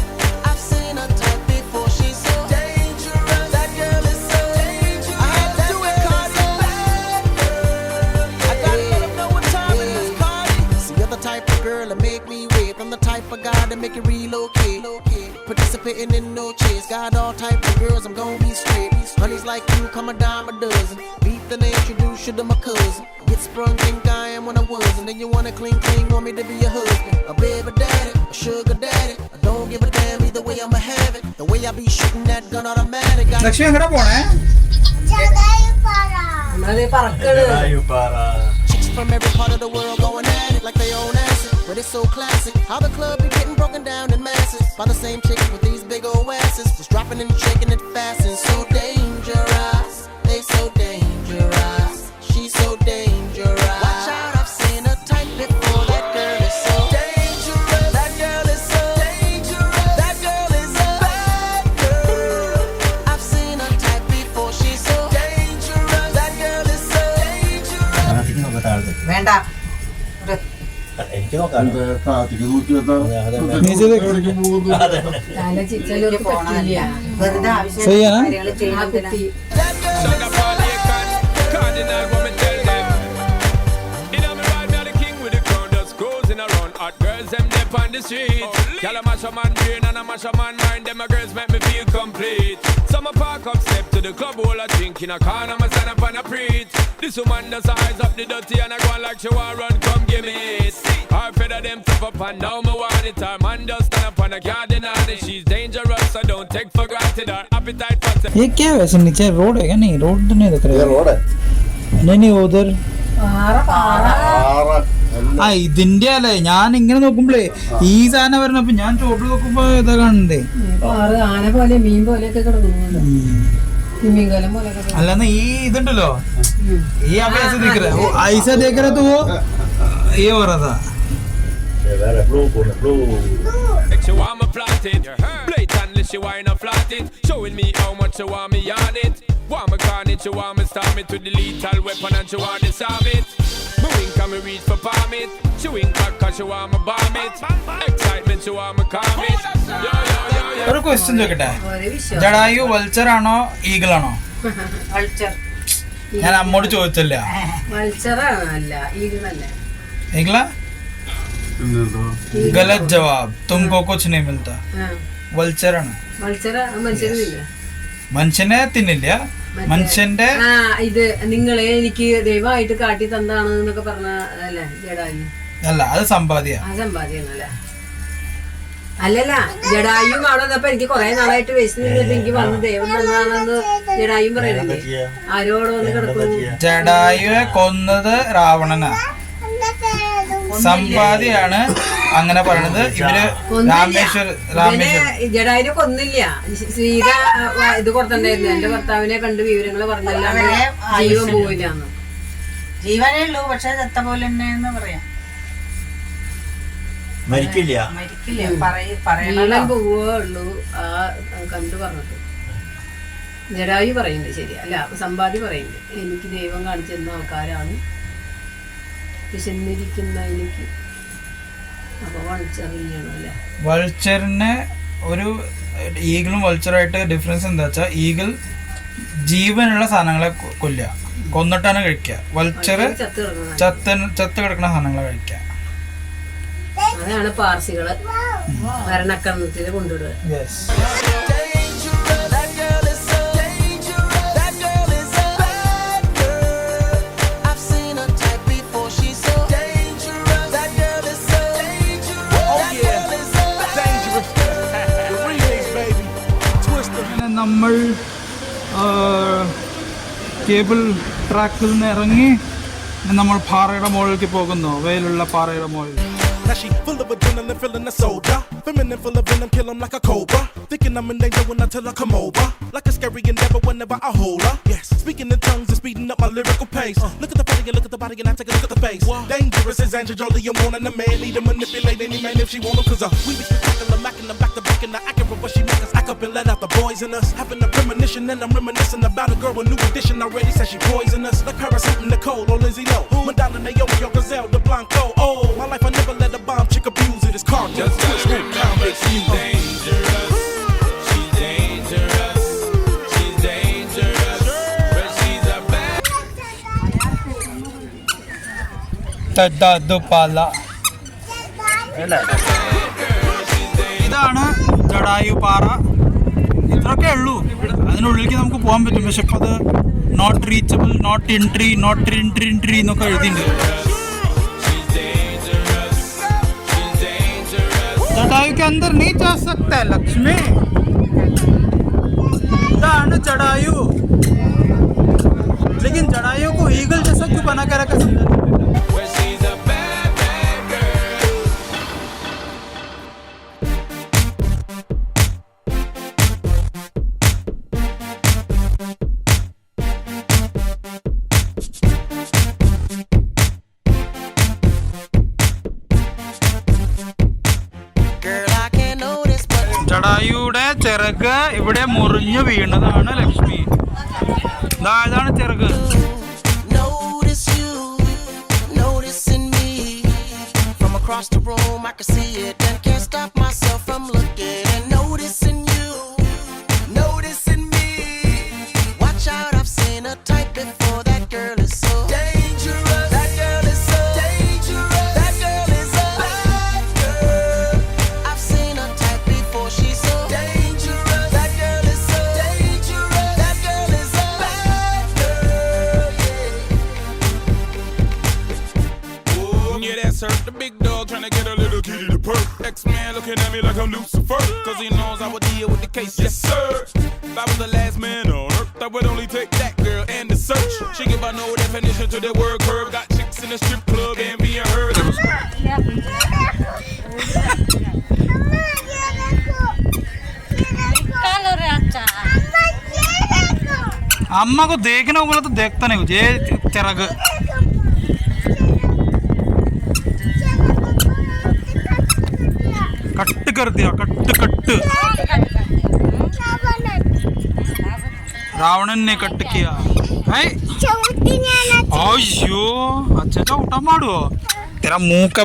[SPEAKER 6] I've seen her type before. She's so dangerous. That girl is so dangerous. I had to do it, Cardi. Bad girl. I gotta let them know what time it is, Cardi. See, you're the type of girl that make me wait. I'm the type of guy that make you relocate. Participating in no chase. Got all type of girls, I'm gon' be straight. Honeys like you, come a dime a dozen. Beat the name, introduce you to my cousin. Get sprung, think I am when I was. And then you wanna cling, want me to be your husband. A baby daddy, a sugar daddy. I don't give a damn either way, I'ma have it. The way I be shooting that gun automatic.
[SPEAKER 1] Lakshmi എങ്ങടാ പോണേ?
[SPEAKER 6] Chicks from every part of the world going at it like they own acid. But it's so classic. How the club be getting broken down in masses by the same chicks with these big old asses. Just dropping and shaking it fast and so dangerous. They so dangerous. She's so dangerous. Watch out, I've seen her type before. That girl is so dangerous. That girl is so dangerous. That girl is a bad girl. I've seen her type before. She's so dangerous. That girl is so dangerous.
[SPEAKER 3] വേണ്ട
[SPEAKER 6] എനിക്ക് നോക്കാം
[SPEAKER 3] വെറുതെ ആവശ്യം
[SPEAKER 1] सही है ना?
[SPEAKER 3] കാര്യങ്ങൾ ചെയ്യുന്നതിനാ.
[SPEAKER 8] Cardinal, what me tell them. In a me ride, me a the king with the crown, just cruising around. Hot girls, them dip on the street. Girl, I mash a man brain and I mash a man mind. Them a girls make me feel complete. Some a park up, step to the club, all a drink in a corner, me stand up and a preach. This woman does eyes up the dirty and I go on like she want run, come give me it. Her feather them tough up and now me want it. Her man just stand up on a garden and she's dangerous, so don't take for granted. Her appetite for
[SPEAKER 1] ये क्या है वैसे? नीचे road है क्या? नहीं, road तो नहीं दिख रहा है. नहीं उधर ആ ഇതിന്റെ അല്ലേ ഞാൻ ഇങ്ങനെ നോക്കുമ്പോഴേ ഈ സാധനം വരണപ്പോ ഞാൻ ചോട്ട് നോക്കുമ്പോ ഇതാ കാണണ്ടേ.
[SPEAKER 3] ആന പോലെ മീൻ പോലെയൊക്കെ കിടന്നു മീൻകലം പോലെ.
[SPEAKER 1] അല്ലെന്ന് ഈ ഇതുണ്ടല്ലോ ഈ അഭ്യാസം ഐസ ദേക്കര തോ ये हो रहा था.
[SPEAKER 5] She want me plant it, blatantly she whine and flat it, showing me how much she want me on it. Want me con it, she want me storm it to the lethal weapon and she want to disarm it. Me wink and me reach for palm it, she wink back cause she want me bomb it. Excitement she want me calm it. Yo, yo, yo, yo.
[SPEAKER 1] ഒരു question ചോദിക്കട്ടെ,
[SPEAKER 3] ഒരു വിശ്വാസം.
[SPEAKER 1] Jatayu വൾച്ചറാണോ ഈഗിളാണോ?
[SPEAKER 3] Vulture.
[SPEAKER 1] ഞാൻ അമ്മോട് ചോദിച്ചല്ല.
[SPEAKER 3] വൾച്ചറാണ്, അല്ല ഈഗിളല്ല.
[SPEAKER 1] ഈഗിള? गलत जवाब, तुमको कुछ नहीं मिलता. വൾച്ചറാണ്.
[SPEAKER 3] വൾച്ചറ മനുഷ്യരില്ല,
[SPEAKER 1] മനുഷ്യനെ തിന്നില്ല, മനുഷ്യന്റെ
[SPEAKER 3] ഇത് നിങ്ങളെ എനിക്ക് ദൈവമായിട്ട് കാട്ടി തന്നാണ് എന്നൊക്കെ പറഞ്ഞ അല്ലേ ജഡായു?
[SPEAKER 1] അല്ല, അത് സമ്പാദ്യ.
[SPEAKER 3] ആ സമ്പാദ്യാണല്ലേ? അല്ലല്ല, ജഡായും അവിടെ വന്നപ്പോ എനിക്ക് കൊറേ നാളായിട്ട് വേസ്റ്റ് നിന്നിട്ട് എനിക്ക് വന്ന് ദൈവം തന്നാണെന്ന് ജഡായും പറയണില്ലേ? ആരോട് വന്ന് കിടക്കുന്നു?
[SPEAKER 1] ജഡായുവെ കൊന്നത് രാവണനാ, സമ്പാദ്യാണ് അങ്ങനെ പറയണത്. ഇവര്
[SPEAKER 3] ജഡായിനെ കൊന്നില്ല, സീത ഇത് കൊടുത്തിട്ടുണ്ടായിരുന്നു, എന്റെ ഭർത്താവിനെ കണ്ട് വിവരങ്ങൾ പറഞ്ഞല്ലാണ്ട് ജീവൻ പോവില്ലാന്ന്.
[SPEAKER 10] ജീവനേ ഉള്ളൂ, പക്ഷെ ചത്ത പോലെ തന്നെ പറയാം,
[SPEAKER 6] മരിക്കില്ല.
[SPEAKER 3] ജീവൻ പോവേ ഉള്ളൂ ആ കണ്ടു പറഞ്ഞിട്ട്. ജഡായു പറയുന്നത് ശരി അല്ല, സമ്പാദ്യ പറയുന്നത് എനിക്ക് ദൈവം കാണിച്ചിരുന്ന ആൾക്കാരാണ് വിശന്നിരിക്കുന്ന എനിക്ക്. അപ്പൊ വൾച്ചറിയണല്ലേ?
[SPEAKER 1] വൾച്ചറിന് ഒരു ഈഗിളും വൾച്ചറായിട്ട് ഡിഫറൻസ് എന്താ വെച്ചാൽ, ഈഗിൾ ജീവനുള്ള സാധനങ്ങളെ കൊല്ലുക, കൊന്നിട്ടാണ് കഴിക്കുക. വൾച്ചറ് ചത്ത് കിടക്കുന്ന സാധനങ്ങളെ കഴിക്കുക.
[SPEAKER 3] അതാണ് പാർസികള് ഭരണക്രമത്തിൽ കൊണ്ടുവിടുക.
[SPEAKER 1] നമ്മൾ കേബിൾ ട്രാക്കിൽ നിന്ന് ഇറങ്ങി നമ്മൾ പാറയുടെ മുകളിലേക്ക് പോകുന്നു, വെയിലുള്ള പാറയുടെ മുകളിൽ.
[SPEAKER 8] Now she full of adrenaline, feeling a soldier. Feminine, full of venom, kill him like a cobra. Thinking I'm in danger when I tell her come over. Like a scary endeavor whenever I hold her. Yes, speaking in tongues and speeding up my lyrical pace. Look at the body and look at the body and I take a look at the face. Dangerous as Angel Jolie, I'm wanting a man. Need to manipulate any man if she want him. Cause we be spectacular, macking them back to back in the accurate. But she make us act up and let out the boys in us. Having a premonition and I'm reminiscing about a girl with new edition. Already said she poisonous. Like Parasite Nicole or Lizzie Lowe. Madonna Naomi, your Gazelle, the Blanco. Oh, my life I never let a bomb chick abuse it. It's car just twist it.
[SPEAKER 5] She's dangerous. She's dangerous. She's dangerous. But she's a bad.
[SPEAKER 1] ഇതാണ് ജഡായു പാറ. ഇത്രയൊക്കെ ഉള്ളൂ, അതിനുള്ളിലേക്ക് നമുക്ക് പോകാൻ പറ്റും. പക്ഷെ ഇപ്പം അത് not reachable, not entry, not entry എന്നൊക്കെ എഴുതിയിട്ടുണ്ട്. जटायु के अंदर नहीं जा सकता है लक्ष्मी. इതാണ് जटायु, लेकिन जटायु को ईगल जैसा क्यों बना के रखा समझा? ജടായുയുടെ ചിറക് ഇവിടെ മുറിഞ്ഞു വീണതാണ് ലക്ഷ്മി. ഇതാണ് ചിറക്.
[SPEAKER 6] Across the room, I can see it and can't stop myself from looking and noticing you, noticing me. Watch out, I've seen a type before. That girl is so dangerous. That girl is so dangerous. That girl is a bad girl. I've seen a type before. She's so dangerous. That girl is so dangerous. That girl is a bad girl. Yeah.
[SPEAKER 11] Yeah, that's her. The big dog trying to get a little kitty to perk. X-Man looking at me like I'm Lucifer, cause he knows I would deal with the case. Yes, sir. If I was the last man on earth, I would only take that girl and the search. She give out no definition to the word curve. Got chicks in the strip club and being heard.
[SPEAKER 1] अम्मा को देखना बोला तो देखता नहीं, ये चिरग कर दिया, कट रावणन ने कट किया है। अयो अच्छा का उठा मारो, तेरा मुंह का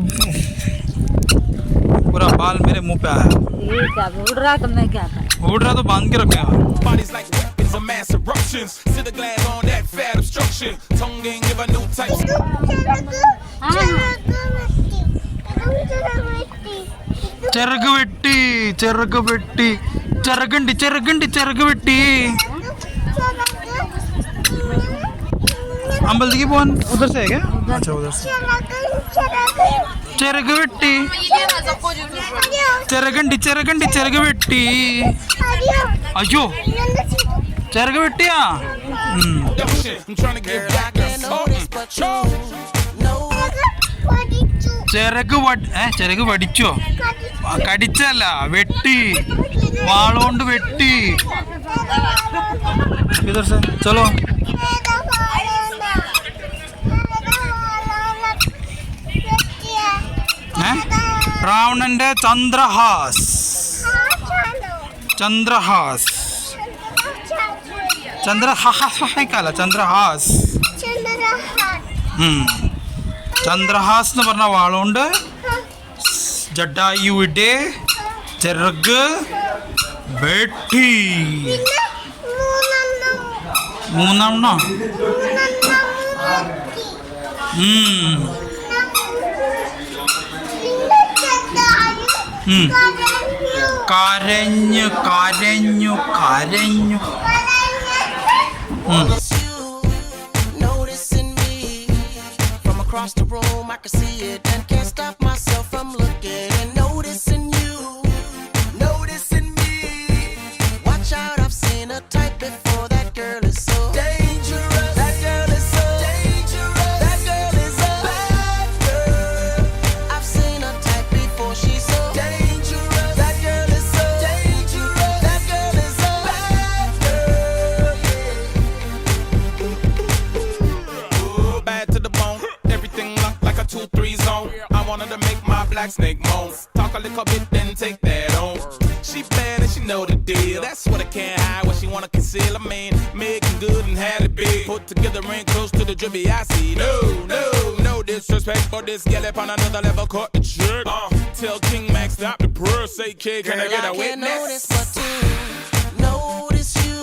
[SPEAKER 1] पूरा बाल मेरे मुंह पे आया।
[SPEAKER 3] उड़ रहा तो मैं क्या करूं?
[SPEAKER 1] उड़ रहा तो बांध के रखेगा।
[SPEAKER 11] Bodies like weapons of mass eruptions. See the glass on that fat obstruction. Tongue ain't give a new type.
[SPEAKER 1] ചെറുക് വെട്ടി ചെറുക് വെട്ടി अम्बलती भवन उधर से है क्या? अच्छा उधर से ചെറുക് വെട്ടി ചെറുക് വെട്ടി അയ്യോ ചെറുക് വെട്ടിയാ
[SPEAKER 11] I'm trying to get back to something.
[SPEAKER 1] ചെറുക് വടിച്ചോ? കടിച്ചല്ല, വെട്ടി, വാളോണ്ട് വെട്ടി. ഇധർ സെ ചലോ. രാവണന്റെ ചന്ദ്രഹാസ് ചന്ദ്രഹാസ് എന്ന് പറഞ്ഞ വാളുകൊണ്ട് ജഡായുവിടെ ചെറുക് വെട്ടി. മൂന്നെണ്ണോ? കരഞ്ഞു കരഞ്ഞു കരഞ്ഞു.
[SPEAKER 6] Across the room, I can see it and can't stop myself from looking and noticing you, noticing me. Watch out, I've seen a type before. That girl is so dangerous. That girl is so dangerous. That girl is a bad girl. I've seen a type before. She's so dangerous. That girl is so dangerous. That girl is a bad girl.
[SPEAKER 11] Ooh, bad to the bone. Everything locked like a 2-3 zone. I wanted to make my black snake moan. Talk a little bit, then take that on. She bad and she know the deal. That's what I can't hide, what she wanna conceal. I mean, making good and had it big. Put together and close to the drippy I see. No disrespect, but this gal up on another level. Cut the trick. Tell King Max stop the prayer. Say, kid, can I get a witness?
[SPEAKER 6] Notice but to notice you,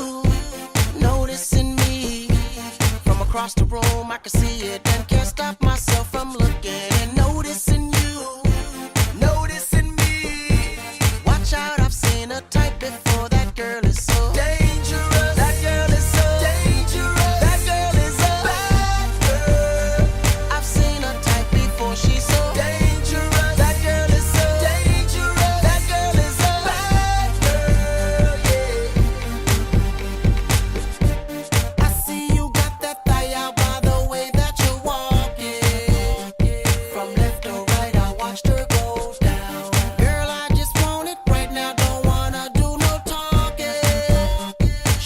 [SPEAKER 6] noticing me. From across the room, I can see it and can't stop myself from looking and noticing you, noticing me. Watch out, I've seen a type before. That girl is so dangerous. That girl is so dangerous. That girl is a bad girl. I've seen a type before. She's so dangerous. That girl is so dangerous. That girl is a bad girl. Yeah. I see you got that thigh out by the way that you're walking. From left to right, I watched her go down. Girl, I just want it right now. Don't wanna do no talking.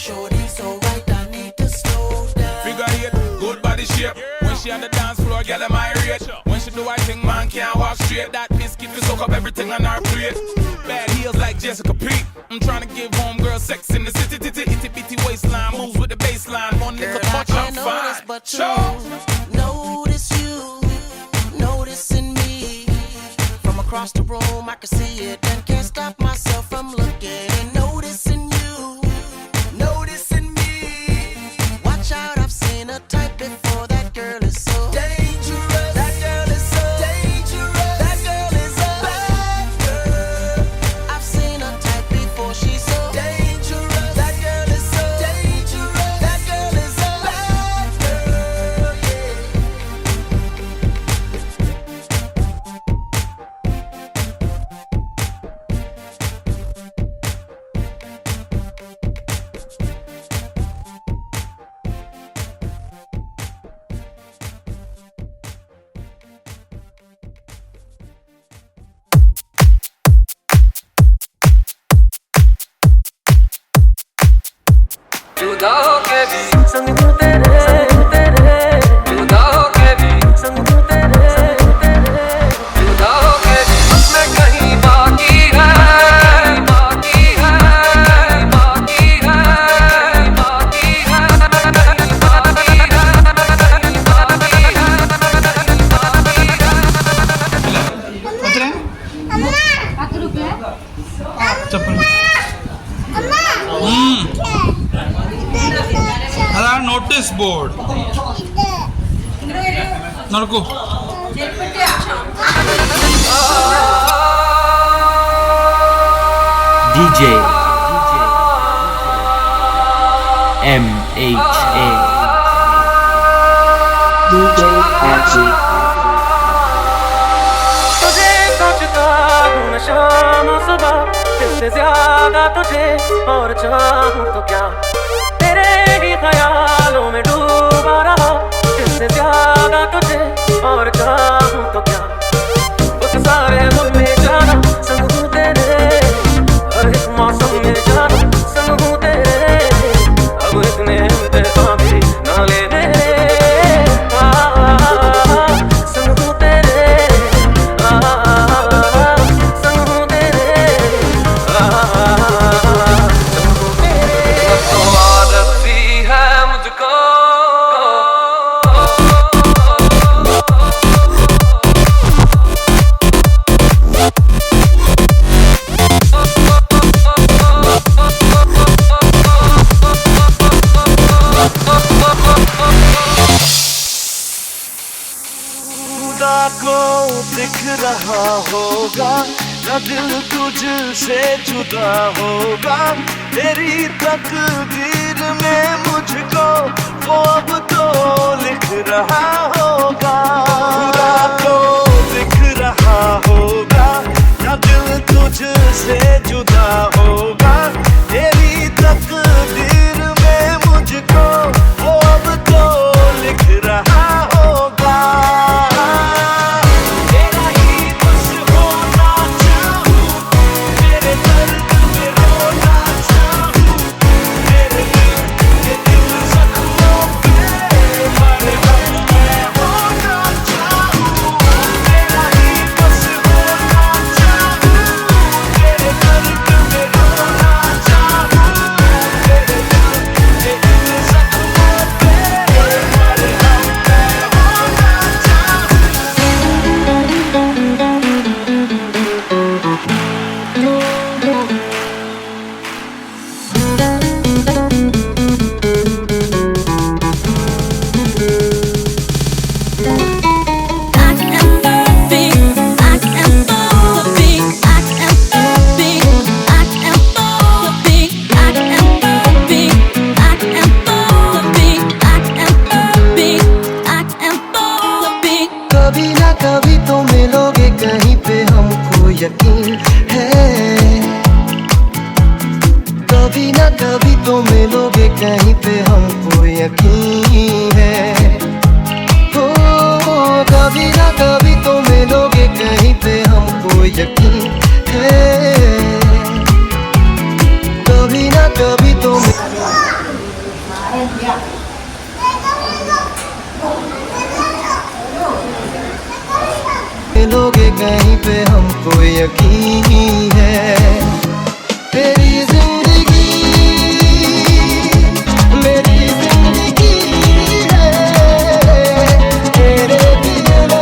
[SPEAKER 6] Shorty so right, I need to slow down.
[SPEAKER 11] Figure eight, good body shape. When she on the dance floor, girl, am I rate? When she do I think man can't walk straight. That biscuit will soak up everything on her plate. Bad heels like Jessica Pete. I'm trying to give home girl sex in the city. Itty bitty waistline moves with the baseline. One little
[SPEAKER 6] Girl, I
[SPEAKER 11] touch, I'm
[SPEAKER 6] can't notice
[SPEAKER 11] fine.
[SPEAKER 6] but to notice you, noticing me. From across the room, I can see it and can't stop myself from looking and noticing you, noticing me. Watch out, I've seen a type before. That girl is so dangerous. That girl is so dangerous. That girl is a bad girl. I've seen a type before. She's so dangerous. That girl is so dangerous. That girl is a bad girl. Yeah.
[SPEAKER 7] जुदा होके भी संग हूँ तेरे जुदा होके भी संग हूँ तेरे जुदा होके भी अब मैं कहीं बाकी है
[SPEAKER 1] चप्पल അതാണ് നോട്ടീസ് ബോർഡ്. നടക്കൂ.
[SPEAKER 6] DJ MHA DJ Magic. तुझे सोचता हूँ मैं शाम सुबह, इससे ज्यादा तुझे और चाहूँ तो क्या, तेरे ही ख्यालों में डूबा रहा, इससे ज्यादा तुझे और चाहूँ तो क्या, उस सारे गम में जाना संग हूँ तेरे, हर एक मौसम में जाना संग हूँ तेरे, अब इतने इम्तिहान भी ना ले दे, संग हूँ तेरे, संग हूँ तेरे, संग हूँ तेरे, तो आदत सी है मुझको। खुदा को दिख रहा होगा ना दिल तुझसे जुदा होगा, तेरी तकदीर में मुझको वो अब तो लिख रहा होगा। खुदा को दिख रहा होगा ना दिल तुझसे जुदा होगा, तेरी तकदीर में मुझको वो अब तो लिख रहा होगा। तेरा ही बस होना चाहूं, तेरे दर्द में रोना चाहूं, तेरे दिल जख्मों पे मरहम मैं होना चाहूं। तेरा ही बस होना चाहूं, तेरे दर्द में रोना चाहूं, तेरे दिल जख्मों पे मरहम मैं होना चाहूं।
[SPEAKER 12] कभी ना कभी तो मिलोगे कहीं पे, हमको यकीन है, कभी ना कभी तो मिलोगे कहीं पे, हमको यकीन है, हो कभी ना कभी तो मिलोगे कहीं पे, हमको यकीन है, कभी ना कभी तो मिलोगे कहीं पे, हमको यकीन है। तेरी जिंदगी मेरी जिंदगी है, तेरे बिना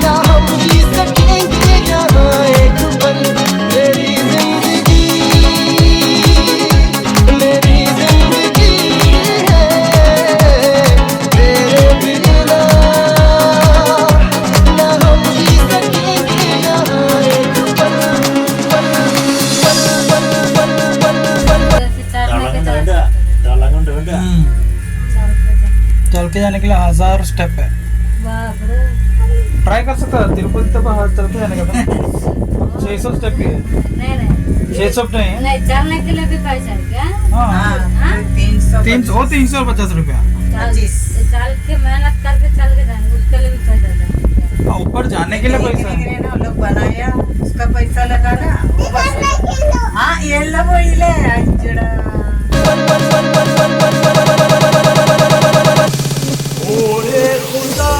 [SPEAKER 12] ना हम जी सकेंगे यहाँ एक पल। तेरी जिंदगी मेरी जिंदगी है, तेरे बिना
[SPEAKER 1] चल के जाने के लिए 1000 स्टेप है। ट्राई कर सकता है, तिरुपति तक चल के जाने का 600 स्टेप ही है।
[SPEAKER 10] नहीं
[SPEAKER 1] 600 नहीं है,
[SPEAKER 10] नहीं चलने के लिए भी पैसा है क्या?
[SPEAKER 1] हाँ 350 रुपया।
[SPEAKER 10] चल के मेहनत करके चल के जाएंगे, उसके लिए भी पैसा है।
[SPEAKER 1] ऊपर जाने के लिए पैसा है।
[SPEAKER 3] लोग बनाया उसका पैसा लगा ना। हाँ ये लो ले अंजड़ा।
[SPEAKER 6] ओरे खुदा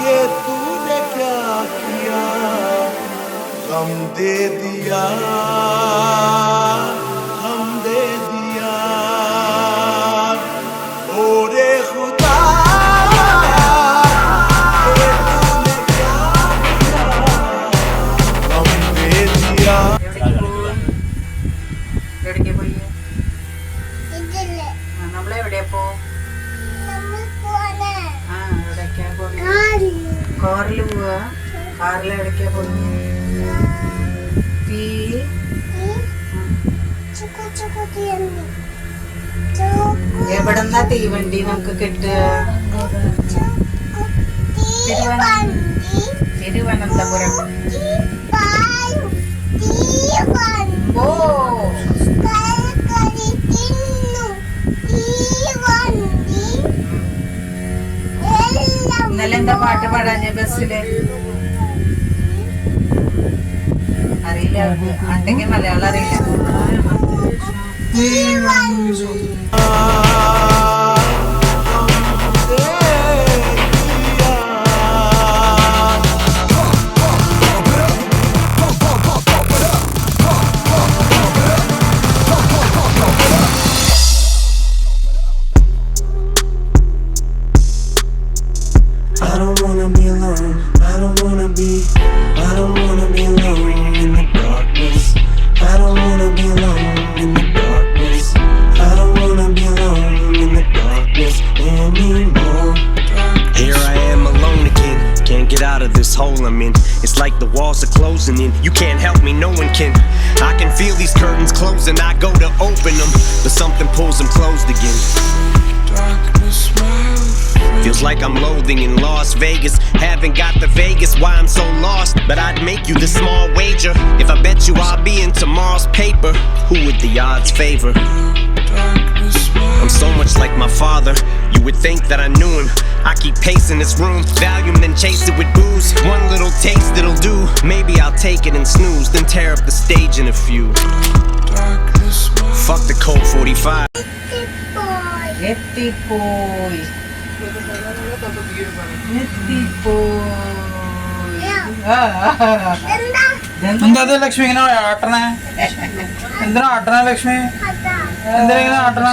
[SPEAKER 6] ये तूने क्या किया, गम दे दिया, गम दे दिया। ओरे खुदा ये तूने क्या किया,
[SPEAKER 3] കാറിൽ പോവാ. കാറിൽ എവിടേക്കാ പോകുന്നത്? എവിടെന്നാ തീവണ്ടി നമുക്ക് കിട്ടുക? തിരുവനന്തപുരം. ഓ ഇന്നലെ എന്താ പാട്ട് പാടാഞ്ഞ ബസ്സില്? അറിയില്ല, ഉണ്ടെങ്കിൽ മലയാളം അറിയില്ല.
[SPEAKER 12] I don't wanna be alone. I don't wanna be alone in the darkness. I don't wanna be alone in the darkness. I don't wanna be alone in the darkness anymore.
[SPEAKER 6] Here I am alone again. Can't get out of this hole I'm in. It's like the walls are closing in. You can't help me, no one can. I can feel these curtains closing. I go to open them, but something pulls them closed again. Feels like I'm loathing in Las Vegas. Haven't got the Vegas, why I'm so lost. But I'd make you this small wager. If I bet you I'll be in tomorrow's paper, who would the odds favor? I'm so much like my father, you would think that I knew him. I keep pacing this room, Valium, then chase it with booze. One little taste it'll do, maybe I'll take it and snooze, then tear up the stage in a few. Fuck the Colt 45.
[SPEAKER 3] എത്തിപ്പോയി.
[SPEAKER 1] എന്താ ലക്ഷ്മി ഇങ്ങനെ ആട്ടണേ? എന്തിനാ ആട്ടണേ ലക്ഷ്മി? എന്തിനാ ഇങ്ങനെ ആട്ടണേ?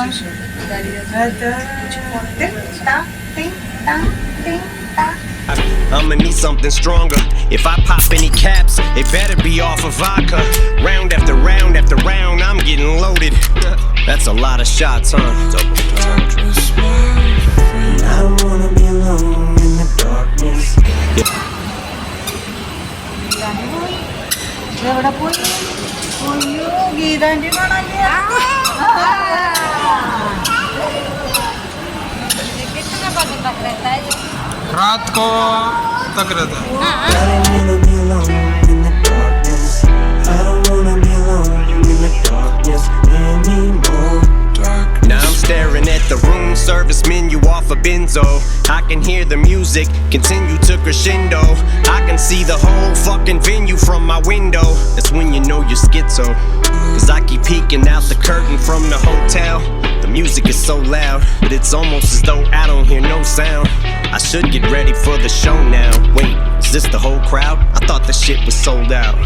[SPEAKER 6] I'ma need something stronger. If I pop any caps, it better be off of vodka. Round after round after round, I'm getting loaded. That's a lot of shots, huh?
[SPEAKER 12] I don't wanna be alone in the darkness.
[SPEAKER 3] എവിടെ പോയി? അയ്യോ, ഗീതാൻ്റെ കാണാനില്ല.
[SPEAKER 1] रात को तक रहता है.
[SPEAKER 12] I don't wanna be alone in the darkness. I don't wanna be alone in the darkness anymore.
[SPEAKER 6] Now I'm staring at the room service menu off a benzo. I can hear the music continue to crescendo. I can see the whole fucking venue from my window. That's when you know you're schizo. Cause I keep peeking out the curtain from the hotel. The music is so loud, but it's almost as though I don't hear no sound. I should get ready for the show now. Wait, is this the whole crowd? I thought the shit was sold out.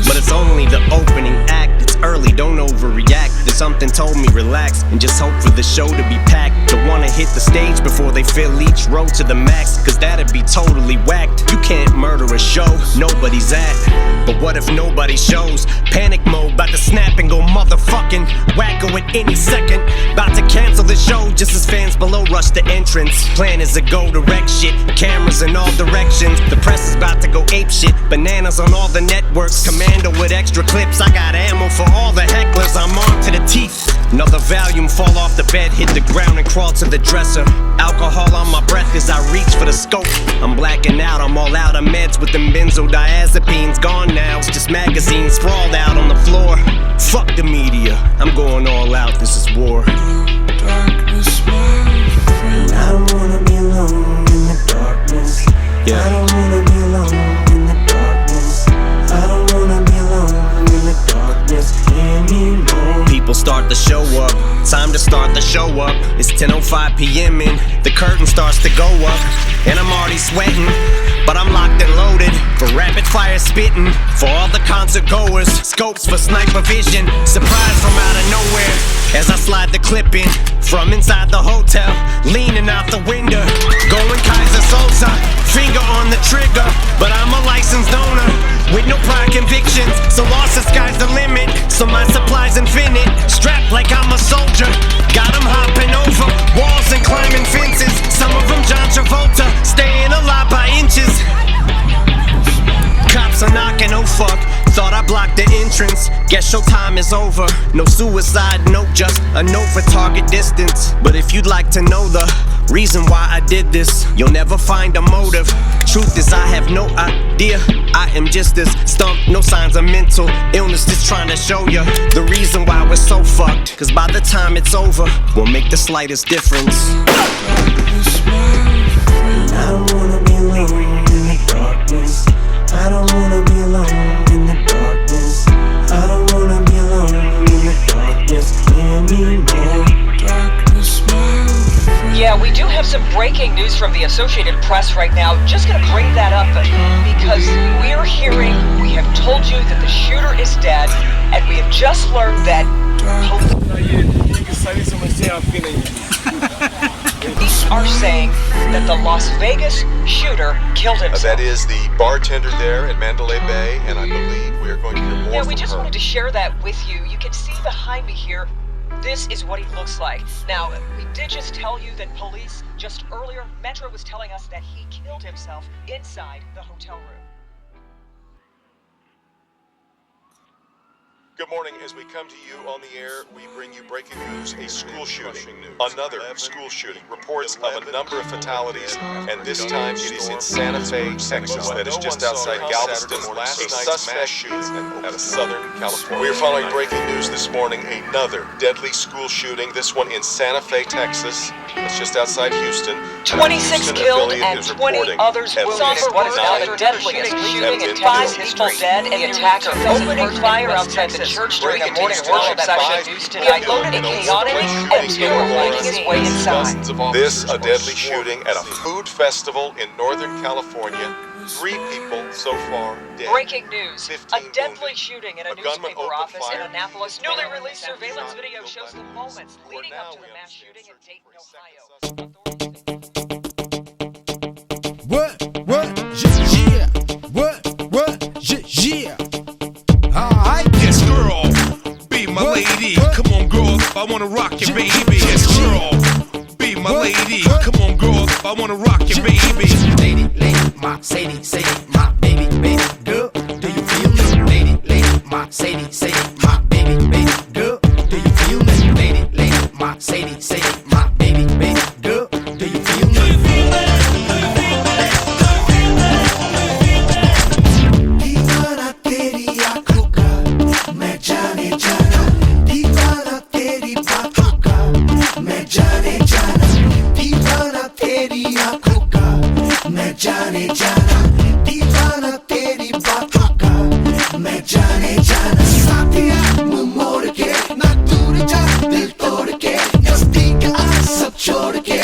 [SPEAKER 6] But it's only the opening act. It's early, don't overreact. Then something told me relax and just hope for the show to be packed. Don't wanna hit the stage before they fill each row to the max, cause that'd be totally whacked. You can't murder a show nobody's at. But what if nobody shows? Panic mode, bout to snap and go motherfucking wacko at any second. About to cancel the show just as fans below rush the entrance. Plan is to go direct shit, cameras in all directions. The press is about to go ape shit, bananas on all the networks. Commando with extra clips, I got ammo for all the hecklers. I'm on to the teeth. Another volume fall off the bed, hit the ground and crawl to the dresser. Alcohol on my breath as I reach for the scope. I'm blacking out, I'm all out of meds with them benzodiazepines. Gone now, it's just magazines sprawled out on the floor. Fuck the media, I'm going all out, this is war.
[SPEAKER 12] I don't wanna be alone in the darkness. I don't wanna be alone in the darkness. I don't wanna be alone in the darkness anymore.
[SPEAKER 6] People start to show up, time to start the show up. It's 10:05 p.m. and the curtain starts to go up. And I'm already sweating, but I'm locked and loaded for rapid fire spitting. For all the concert goers, scopes for sniper vision. Surprise from out of nowhere as I slide the clip in from inside the hotel, leaning out the window, going Kaiser Sosa, finger on the trigger. But I'm a licensed owner with no prior convictions, so lost the sky's the limit. So my supply's infinite, strapped like I'm a soldier. Got 'em hopping over walls and climbing fences. Some of them John Travolta, staying alive entrance. Guess your time is over. No suicide note, just a note for target distance. But if you'd like to know the reason why I did this, you'll never find a motive. Truth is I have no idea. I am just as stumped, no signs of mental illness, just trying to show you the reason why we're so fucked. Cause by the time it's over, we'll make the slightest difference.
[SPEAKER 12] I don't wanna be alone in the darkness. I don't wanna be alone in the darkness. I don't wanna be alone in the darkness anymore.
[SPEAKER 13] Yeah, we do have some breaking news from the Associated Press right now. Just gonna bring that up because we're hearing, we have told you that the shooter is dead, and we have just learned that police are saying that the Las Vegas shooter killed himself.
[SPEAKER 14] That is the bartender there at Mandalay Bay, and I believe we are going to hear more
[SPEAKER 13] Yeah,
[SPEAKER 14] from
[SPEAKER 13] we just
[SPEAKER 14] her.
[SPEAKER 13] wanted to share that with you. You can see behind me here, this is what he looks like. Now, we did just tell you that police, just earlier, Metro was telling us that he killed himself inside the hotel room.
[SPEAKER 14] Good morning. As we come to you on the air, we bring you breaking news, a school shooting. Another school shooting. Reports of a number of fatalities, and this time it is in Santa Fe, Texas. That is just outside Galveston. A suspect shooting out of Southern California. We are following breaking news this morning. Another deadly school shooting, this one in Santa Fe, Texas. It's just outside Houston.
[SPEAKER 13] 26 killed and 20 others wounded. What is now the deadliest shooting in 5 people dead, and the attacker opening fire outside the church during a morning worship session. He unloaded a chaotic and making his way inside.
[SPEAKER 14] This, a deadly shooting at a food festival in Northern California. 3 people so far dead.
[SPEAKER 13] Breaking news. A deadly shooting in a newspaper office in Annapolis. Newly released surveillance video shows the moments leading up to the mass shooting in Dayton, Ohio.
[SPEAKER 8] What, yeah, yeah. Alright.
[SPEAKER 11] Yes, girl, be my lady. Come on, girl, I wanna rock your baby. Yes, girl, be my lady. Come on, girl, I wanna rock your baby.
[SPEAKER 2] Lady, my Sadie, my baby, girl. Do you feel me? Lady, my Sadie, my baby, girl. Do you feel me? Lady, my Sadie, my baby, girl. Do you feel me?
[SPEAKER 12] दीवाना तेरी आंखों का मैं जाने जाना, दीवाना तेरी बातों का मैं जाने जाना, दीवाना तेरी आंखों का मैं जाने जाना, दीवाना तेरी बातों का मैं जाने जाना। साथिया मुंह मोड़ के ना दूर जा, दिल तोड़ के नजदीक आ, सब छोड़ के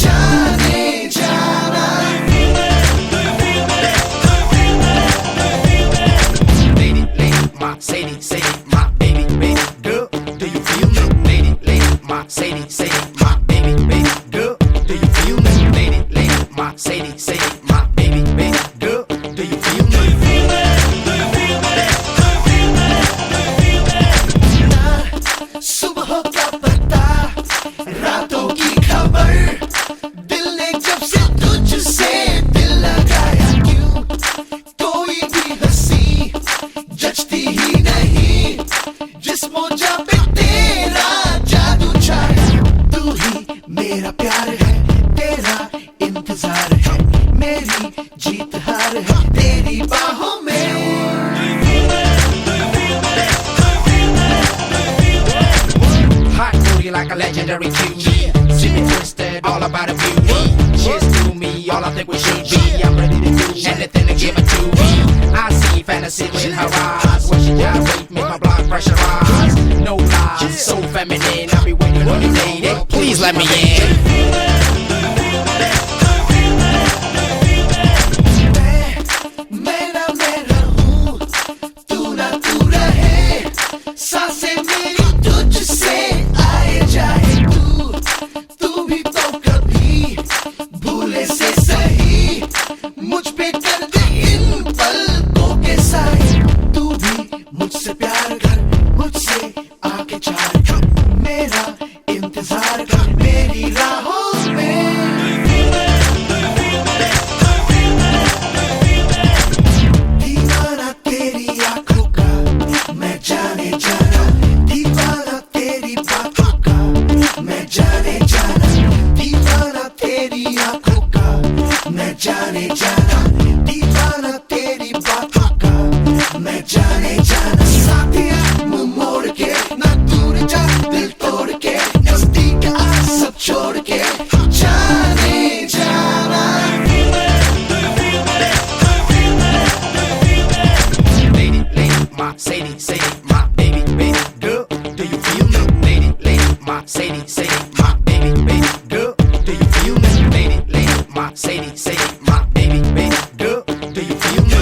[SPEAKER 12] जाने जाना।
[SPEAKER 2] My Sadie, my baby, girl. Do you feel me? Lady, my Sadie, my baby, girl. Do you feel me? Lady, my Sadie, my baby, girl. Do you feel me?
[SPEAKER 12] सुबह का पता, रातों की खबर, दिल ने जब से तुझसे दिल लगाया, क्यों कोई भी हंसी जचती ही नहीं, जिस्मों जा पे तेरा जादू छाया। तू ही मेरा प्यार है, तेरा इंतजार है, मेरी जीत हार है तेरी बाहों में।
[SPEAKER 2] Hot booty like a legendary cutie. See me twisted, all about a beauty. Cheers to me, all I think we should be. I'm ready to do anything to give it to me. I see fantasy in her eyes. When she gyrate, make my blood pressure rise. No lies, so feminine. I'll be waiting on you, lady. Please let me in.
[SPEAKER 12] मैं ना मैं रहूं, तू ना तू रहे, सांसें मेरी तुझसे आए जाए, तू भी तो कभी भूले से सही, मुझ पे कर दे इन पलकों के साए। तू भी मुझसे प्यार कर, मुझसे आके चार कर, मेरा इंतजार कर, मेरी राहों
[SPEAKER 8] जाना दीवाना तेरी बातों का मैं जाने जाना साथिया मुंह मोड़ के ना दूर जा दिल तोड़ के नजदीक आ सब छोड़ के जाने जाना
[SPEAKER 2] Lady, lady, my Sadie, Sadie, my baby, baby girl, do you feel me? Lady, lady, my Sadie, Sadie, my baby, baby girl, do you feel me? Lady, lady, my Sadie, Sadie, my baby, baby girl, do you feel me?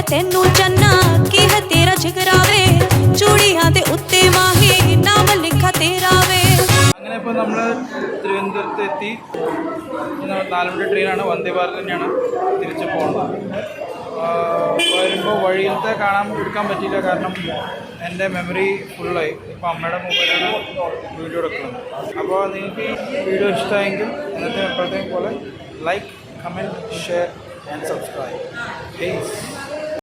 [SPEAKER 9] ਤੈਨੂੰ ਚੰਨਾ ਕੀ ਹੈ ਤੇਰਾ ਜਿਗਰਾਵੇ ਚੂੜੀਆਂ ਦੇ ਉੱਤੇ ਮਾਹੀ ਨਾਮ ਲਿਖਾ ਤੇਰਾ ਵੇ
[SPEAKER 1] അങ്ങനെ ഇപ്പോൾ നമ്മൾ തിരുവനന്തപുരത്ത് എത്തി 4 മണി ട്രെയിനാണ് വന്ദേ ഭാരത് തന്നെയാണ് തിരിച്ച് പോകുന്നത് വരുമ്പോൾ വഴിയിലത്തെ എടുക്കാൻ പറ്റിയില്ല കാരണം എൻ്റെ മെമ്മറി ഫുള്ളായി ഇപ്പോൾ അമ്മയുടെ മൊബൈലാണ് വീഡിയോ എടുക്കുന്നത് അപ്പോൾ നിങ്ങൾക്ക് ഈ വീഡിയോ ഇഷ്ടമായെങ്കിൽ ഇന്നത്തെ എപ്പോഴത്തേക്കും പോലെ like comment share and subscribe please